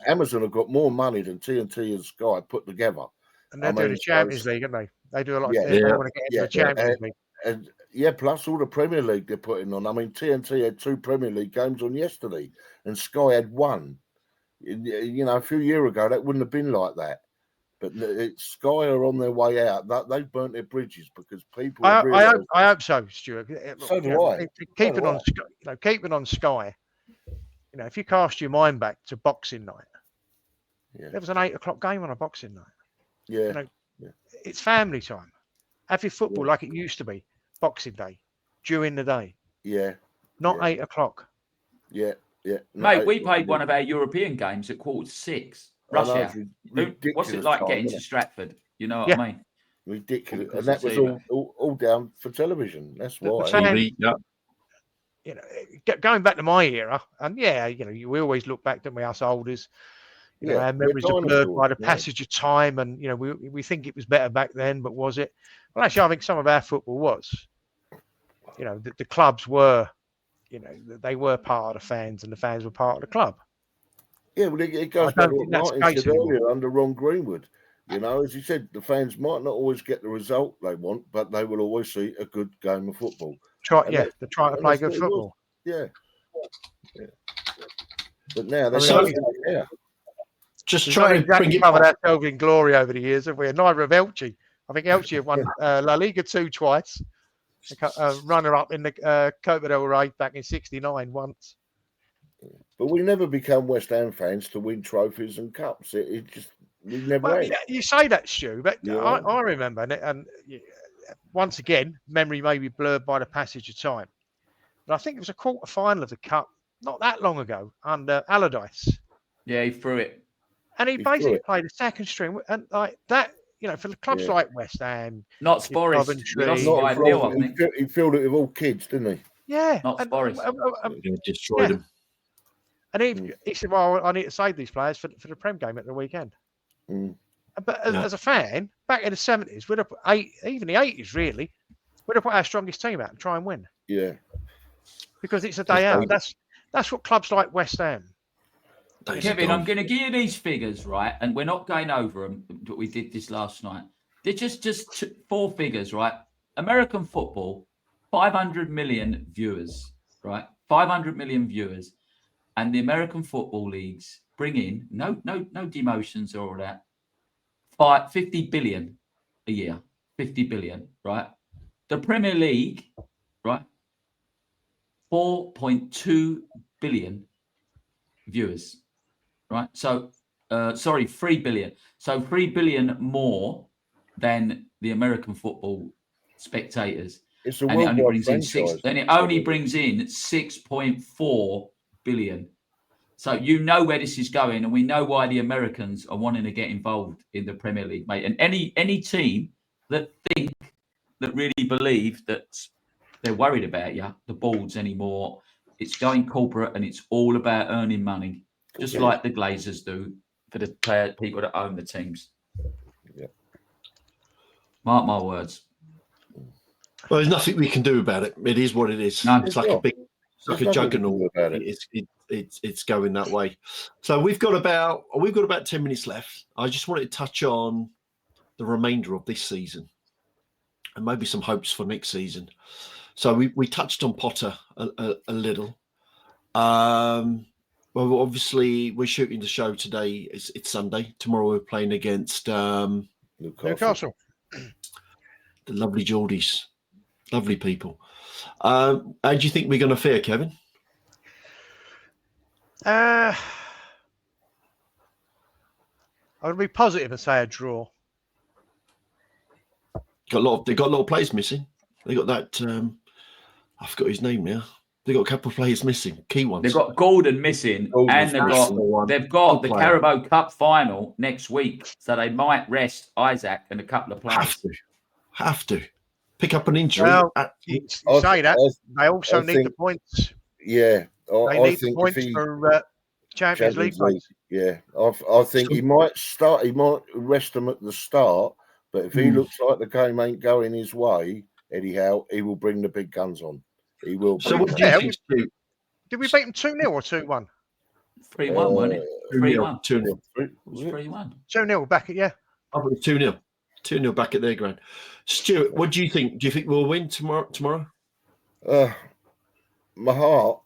C: Amazon have got more money than TNT and Sky put together.
D: And they're doing the Champions League, aren't they? They do a lot. They want to get into the Champions League.
C: And plus all the Premier League they're putting on. I mean, TNT had 2 Premier League games on yesterday, and Sky had 1. A few years ago that wouldn't have been like that. But Sky are on their way out. They've burnt their bridges because people.
D: I hope so, Stuart.
C: So do I.
D: Keep it on Sky. Keep it on Sky. If you cast your mind back to Boxing Night, there was an 8 o'clock game on a Boxing Night.
C: Yeah.
D: It's family time. Have your football like it used to be, Boxing Day, during the day.
C: Yeah.
D: Not 8 o'clock.
C: Yeah. Yeah.
B: Mate, we played one of our European games at 5:45. Rush hour. What's it like getting to Stratford? You know what I mean?
C: Ridiculous.
B: Because
C: And that was
B: of
C: all down for television. That's why.
A: TV, yeah.
D: You know, going back to my era, and yeah, you know, we always look back, don't we, us olders? You know, our memories are blurred by the passage of time, and you know, we think it was better back then, but was it? Well, actually, I think some of our football was. You know, the clubs were, you know, they were part of the fans, and the fans were part of the club.
C: Yeah, well, it goes back to what Martin said earlier under Ron Greenwood. You know, as he said, the fans might not always get the result they want, but they will always see a good game of football.
D: They're trying to play good football.
C: Yeah. But now they
A: just trying to bring it
D: covered ourselves in glory over the years, have we? And neither of Elche. I think Elche have won La Liga 2 twice. Runner up in the Copa del Rey back in '69 once.
C: But we never become West Ham fans to win trophies and cups. It just we never.
D: Well, you say that, Stu, but I remember, and once again, memory may be blurred by the passage of time. But I think it was a quarter final of the cup not that long ago under Allardyce.
B: Yeah, he threw it.
D: And he basically played a second string, and like that, you know, for the clubs like West Ham,
B: not Sporris,
C: he filled it with all kids, didn't he?
D: Yeah,
B: not Sporris.
A: Destroyed them.
D: And he said, "Well, I need to save these players for the Prem game at the weekend." But as a fan, back in the '70s, we'd have put even the '80s, really, we'd have put our strongest team out and try and win.
C: Yeah,
D: because it's a day out. That's what clubs like West Ham.
B: Kevin, I'm going to give you these figures, right? And we're not going over them, but we did this last night. They're just 4 figures, right? American football, 500 million viewers, right? 500 million viewers. And the American football leagues bring in, no demotions or all that, 50 billion a year. 50 billion, right? The Premier League, right? 4.2 billion viewers. Right, so 3 billion. So 3 billion more than the American football spectators.
C: It's a worldwide franchise.
B: And it only brings in 6.4 billion. So you know where this is going, and we know why the Americans are wanting to get involved in the Premier League, mate. And any team that really believe that they're worried about the boards anymore, it's going corporate and it's all about earning money. Just like the Glazers do for the people that own the teams.
C: Yeah.
B: Mark my words.
A: Well, there's nothing we can do about it. It is what it is.
B: No,
A: it's like a juggernaut. It's going that way. So we've got about 10 minutes left. I just wanted to touch on the remainder of this season and maybe some hopes for next season. So we touched on Potter a little. Well, obviously, we're shooting the show today. It's Sunday. Tomorrow, we're playing against
D: Newcastle.
A: The lovely Geordies. Lovely people. How do you think we're going to fare, Kevin?
D: I would be positive and say a draw.
A: They've got a lot of players missing. They got that. I forgot his name now. They've got a couple of players missing, key ones.
B: They've got Gordon missing, and they've got the Carabao Cup final next week, so they might rest Isaac and a couple of players.
A: Have to pick up an injury.
D: Well, you say that they also need the points.
C: Yeah,
D: they need the points for Champions League.
C: Yeah, I think he might start. He might rest them at the start, but if he looks like the game ain't going his way, Eddie Howe, he will bring the big guns on. He will.
A: So what do you think, Stu?
D: Did we beat them 2-0 or 2-1?
B: 3-1, wasn't it? 3-1.
A: 2-0.
B: It was 3-1.
D: 2-0 back at
A: 2-0. 2-0 back at their ground. Stuart, what do you think? Do you think we'll win tomorrow?
C: My heart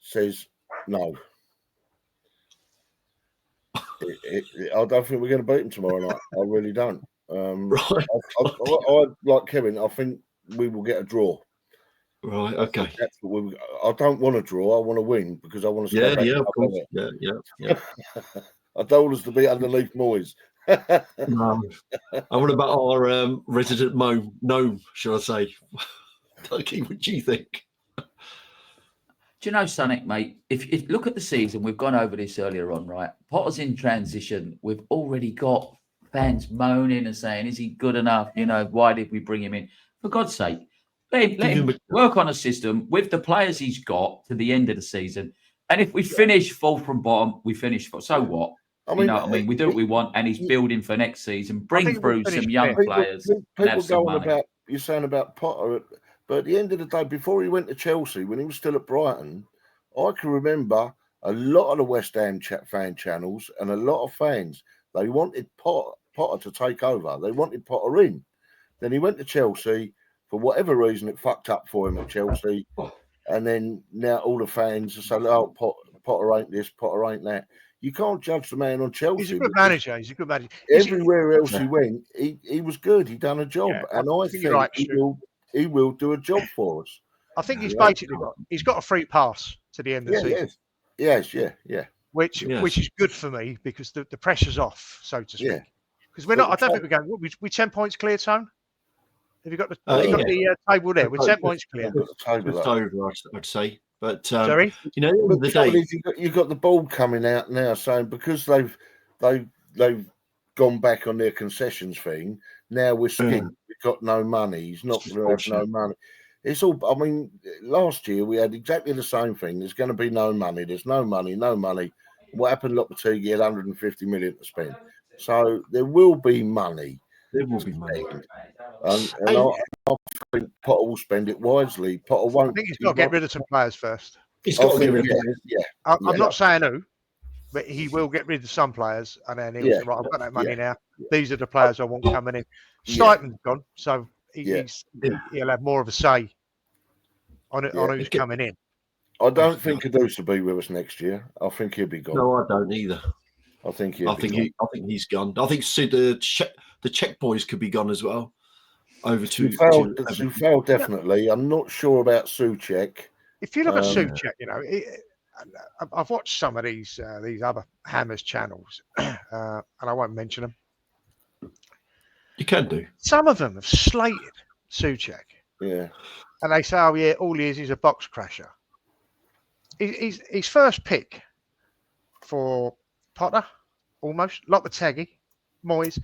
C: says no. I don't think we're going to beat them tomorrow night. I really don't.
A: Right.
C: I like Kevin. I think we will get a draw.
A: Right. Okay.
C: I don't want to draw. I want to win because I want to.
A: Yeah. Of course. Yeah.
C: I don't want us to be underneath Moyes.
A: No. And what about our resident gnome? Shall I say? Duggy, what do you think?
B: Do you know, Sonic, mate? If look at the season, we've gone over this earlier on, right? Potter's in transition. We've already got fans moaning and saying, "Is he good enough? You know, why did we bring him in?" For God's sake, let him work on a system with the players he's got to the end of the season. And if we finish fourth from bottom, we finish fourth. So what?
C: I mean,
B: you know what I mean? We do what we want, and he's building for next season. Bring through some young players and have some money.
C: About you're saying about Potter, but at the end of the day, before he went to Chelsea, when he was still at Brighton, I can remember a lot of the West Ham fan channels and a lot of fans. They wanted Potter to take over. They wanted Potter in. Then he went to Chelsea. For whatever reason, it fucked up for him at Chelsea. And then now all the fans are saying, "Oh, Potter ain't this, Potter ain't that." You can't judge the man on Chelsea.
D: He's a good manager. He's a good manager.
C: Everywhere else he went, he was good. He done a job, and I think he will do a job for us.
D: I think he's basically got a free pass to the end of the season.
C: Yes.
D: Which is good for me because the pressure's off, so to speak. Because we're not. I don't think we're going. We 10 points clear, Tone. Have you got the table there? We're 10 points clear.
A: Just over, I'd say. But
D: sorry,
A: you know, the day
C: you've got the ball coming out now saying because they've gone back on their concessions thing. Now we're skint. We've got no money. He's not going to have no money. It's all. I mean, last year we had exactly the same thing. There's going to be no money. There's no money. No money. What happened? Lopetegui had 150 million to spend. So there will be money.
A: There will be money.
C: And I think Potter will spend it wisely. Potter won't.
D: I think he's got to get rid of some players first.
A: He's got to get rid of them.
D: I'm not saying who, but he will get rid of some players, and then he'll say, "Right, I've got that money now. These are the players I want coming in." Stuyton's gone, so he'll have more of a say on who's coming in.
C: I don't think Caduce will be with us next year. I think he'll be gone.
A: No, I don't either.
C: I think he's
A: gone. I think the Czech boys could be gone as well. Over to
C: Soufal, definitely. I'm not sure about Souček.
D: If you look at Souček, you know, I've watched some of these other Hammers channels, and I won't mention them.
A: You can do.
D: Some of them have slated Souček.
C: Yeah.
D: And they say, "Oh yeah, all he is a box crasher." He's his first pick for Potter, almost Lopetegui, Moyes,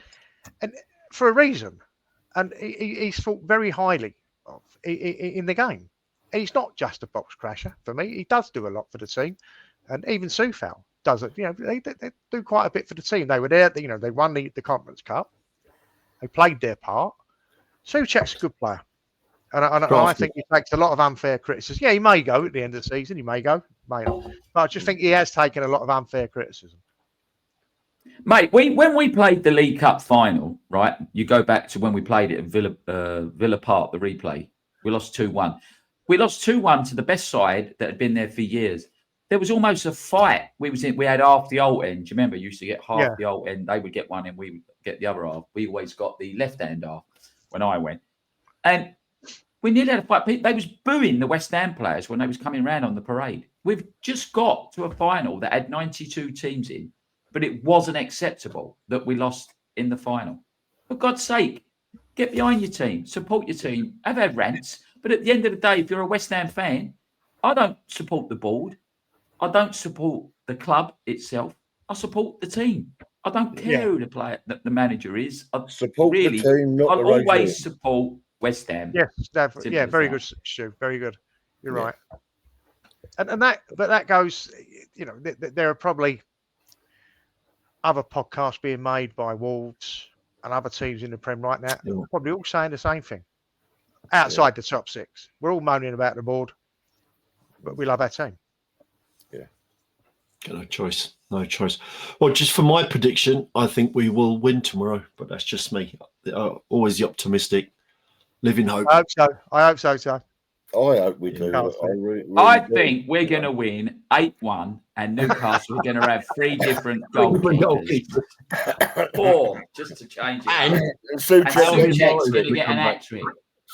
D: and for a reason. And he's thought very highly of in the game. He's not just a box crasher for me. He does do a lot for the team, and even Soufal does it. You know, they do quite a bit for the team. They were there. You know, they won the Conference Cup. They played their part. Souček's a good player, and I think he takes a lot of unfair criticism. Yeah, he may go at the end of the season. He may go, may not. But I just think he has taken a lot of unfair criticism.
B: Mate, when we played the League Cup final, right? You go back to when we played it at Villa Park, the replay. We lost 2-1. We lost 2-1 to the best side that had been there for years. There was almost a fight. We had half the old end. Do you remember? You used to get half the old end. They would get one and we would get the other half. We always got the left-hand half when I went. And we nearly had a fight. They was booing the West Ham players when they was coming around on the parade. We've just got to a final that had 92 teams in. But it wasn't acceptable that we lost in the final. For God's sake, get behind your team, support your team, have had rants. But at the end of the day, if you're a West Ham fan, I don't support the board. I don't support the club itself. I support the team. I don't care who the player, the manager is. I
C: support the team, not the regime.
B: Always support West Ham.
D: Yes, very good, Stu. Very good. You're right. And that goes. You know, there are probably other podcasts being made by Wolves and other teams in the Prem right now. They're probably all saying the same thing. Outside the top six, we're all moaning about the board, but we love our team.
C: Yeah,
A: no choice. Well, just for my prediction, I think we will win tomorrow, but that's just me. Always the optimistic, live in hope.
D: I hope so.
C: I hope we do.
B: I think we're going to win 8-1, and Newcastle are going to have 3 different goalkeepers. 4, just to change it.
C: And Souček's
B: going to get an hat-trick.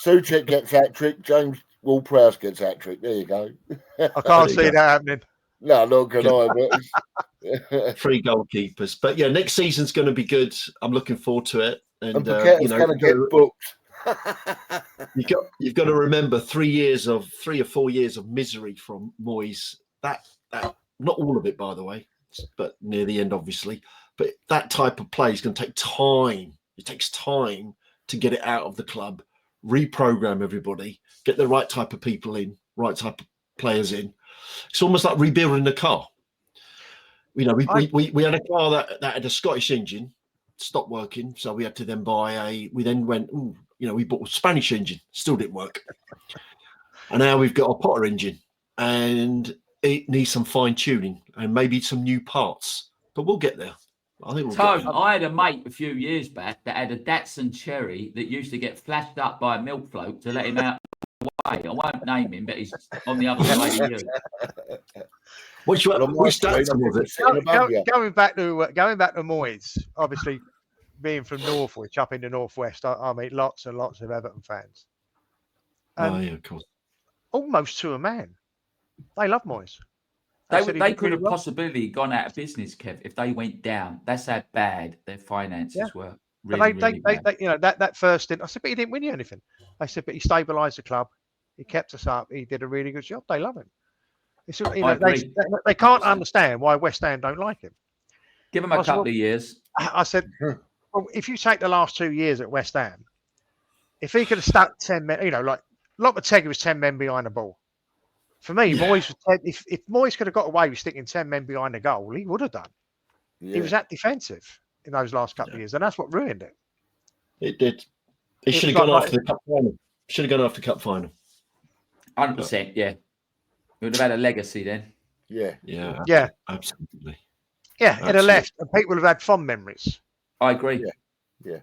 C: Souček gets hat-trick. James Ward-Prowse gets hat-trick. There you go.
D: I can't see that happening.
C: No, not can I. But
A: 3 goalkeepers. But yeah, next season's going to be good. I'm looking forward to it. And
C: Paquet's going to get booked.
A: You've got to remember 3 or 4 years of misery from Moyes. That not all of it, by the way, but near the end, obviously. But that type of play is going to take time. It takes time to get it out of the club, reprogram everybody, get the right type of people in, right type of players in. It's almost like rebuilding a car. We had a car that had a Scottish engine, stopped working, so we had to then we bought a Spanish engine, still didn't work. And now we've got a Potter engine, and it needs some fine tuning and maybe some new parts, but we'll get there. I think we'll get there.
B: I had a mate a few years back that had a Datsun Cherry that used to get flashed up by a milk float to let him out of the way. I won't name him, but he's on the other side of you.
A: Which Datsun was it?
D: Going back to Moyes, obviously being from Northwich up in the northwest, I meet lots and lots of Everton fans.
A: Yeah, of course.
D: Almost to a man, they love Moyes.
B: They could have possibly gone out of business, Kev, if they went down. That's how bad their finances were. Really bad.
D: That first stint, I said, but he didn't win you anything. I said, but he stabilised the club. He kept us up. He did a really good job. They love him. They can't understand why West Ham don't like him.
B: Give him a couple of years.
D: I said, well, if you take the last 2 years at West Ham, if he could have stuck 10 men, like Lopetegui was 10 men behind the ball. For me, Moyes was if Moyes could have got away with sticking 10 men behind the goal, he would have done. Yeah. He was that defensive in those last couple of years, and that's what ruined it.
A: It did. He should have gone after the cup final. Should have gone after cup final.
B: 100%, yeah. It would have had a legacy then.
A: Yeah, absolutely.
D: Yeah, it'd have left, and people would have had fond memories.
B: I agree.
C: Yeah.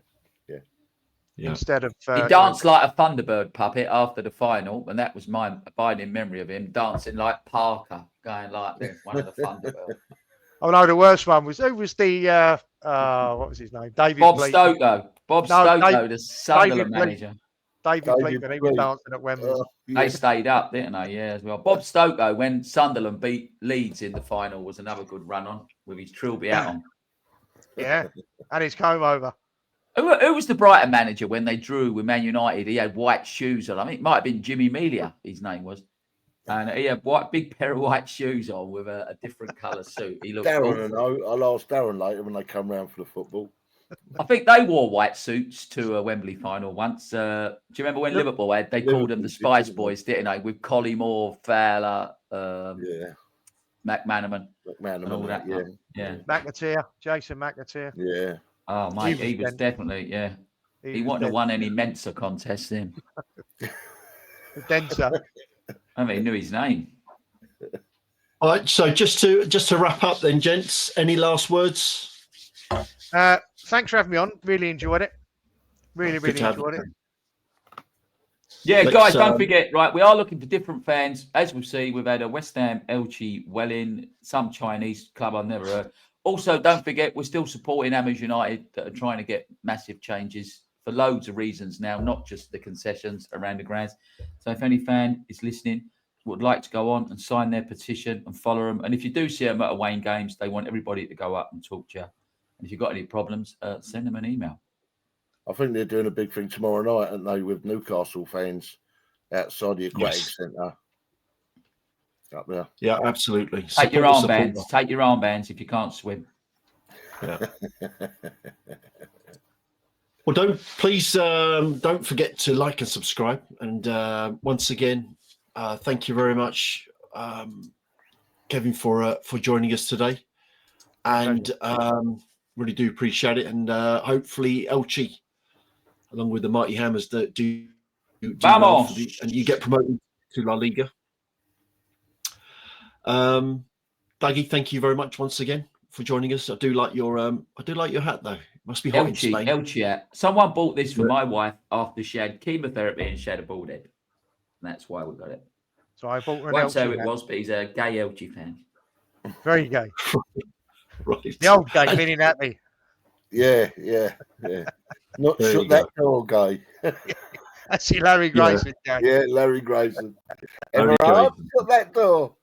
D: Instead of
B: he danced like a Thunderbird puppet after the final, and that was my abiding memory of him dancing like Parker, going like this, one of the Thunderbirds.
D: Oh no, the worst one was who was the what was his name? David
B: Bob
D: Bleak.
B: Stoko, the Sunderland manager.
D: David Bleak, when he was dancing at Wembley.
B: They stayed up, didn't they? Yeah, as well. Bob Stoko, when Sunderland beat Leeds in the final, was another good run on with his trilby hat on.
D: Yeah, and his comb over.
B: Who was the Brighton manager when they drew with Man United? He had white shoes on. I mean, it might have been Jimmy Melia, his name was. And he had big pair of white shoes on with a different colour suit. He looked
C: Darren I'll ask Darren later when they come round for the football.
B: I think they wore white suits to a Wembley final once. Do you remember when Liverpool had? They called them the Spice Boys, didn't they? With Collymore, Fowler, McManaman, and all that. Yeah.
D: McAteer, Jason McAteer.
C: Yeah.
B: Oh, mate, he was definitely, He wouldn't have won any Mensa contests then.
D: Denser.
B: I mean, he knew his name.
A: All right, so just to wrap up then, gents, any last words?
D: Thanks for having me on. Really enjoyed it. Really enjoyed it.
B: Yeah, guys, don't forget, right, we are looking for different fans. As we'll see, we've had a West Ham, Elche, Welling, some Chinese club I've never heard. Also, don't forget, we're still supporting Amers United that are trying to get massive changes for loads of reasons now, not just the concessions around the grounds. So if any fan is listening, would like to go on and sign their petition and follow them. And if you do see them at away games, they want everybody to go up and talk to you. And if you've got any problems, send them an email.
C: I think they're doing a big thing tomorrow night, aren't they, with Newcastle fans outside the Aquatic Centre. Up there.
A: Yeah, absolutely.
B: Take your armbands. Take your armbands if you can't swim.
A: Yeah. Well, don't forget to like and subscribe. And once again, thank you very much, Kevin, for joining us today. And really do appreciate it. And hopefully Elche, along with the Mighty Hammers, that do well and you get promoted to La Liga. Duggy, thank you very much once again for joining us. I do like your hat though. It must be hot in Spain.
B: Elche hat. Someone bought this for my wife after she had chemotherapy and she had a bald head. And that's why we got it.
D: So I bought an
B: Won't
D: Elche
B: say who it
D: hat.
B: was, but he's a gay Elche fan.
D: Very gay.
A: Right.
D: The old gay meaning at me.
C: Yeah. Not
A: There
C: shut
A: you
C: that door, guy.
D: I see Larry Grayson.
C: Yeah, Larry Grayson.
A: Larry
C: Everard,
A: Grayson.
C: shut that door.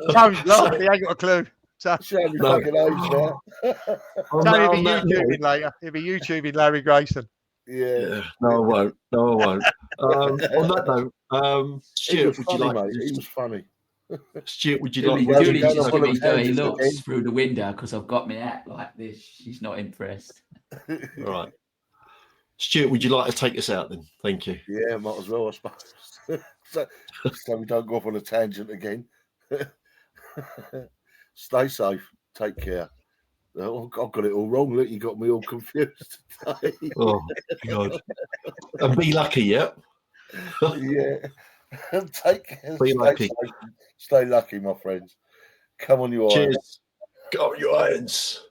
D: Don't laugh. He ain't got a clue. So
C: Show me fucking age now.
D: he'll be YouTubing later. He'll be YouTubing Larry Grayson.
C: Yeah.
A: No, I won't. On that note,
C: He
A: Stuart,
C: was
A: would
C: funny,
A: you like
C: mate. He was funny.
A: Stuart, would you like?
B: Julie
C: going
B: just
C: off
B: give
C: on a
B: me dirty
C: tangent
B: looks
C: again?
B: through the window because I've got my hat like this. She's not impressed.
A: All right. Stuart, would you like to take us out then? Thank you.
C: Yeah, might as well, I suppose. so we don't go off on a tangent again. Stay safe. Take care. Oh, I've got it all wrong. Look, you got me all confused today.
A: Oh, God. And be lucky, yeah?
C: Yeah. Take care.
A: Be lucky.
C: Safe. Stay lucky, my friends. Come on, you
A: Cheers. Go on, you irons.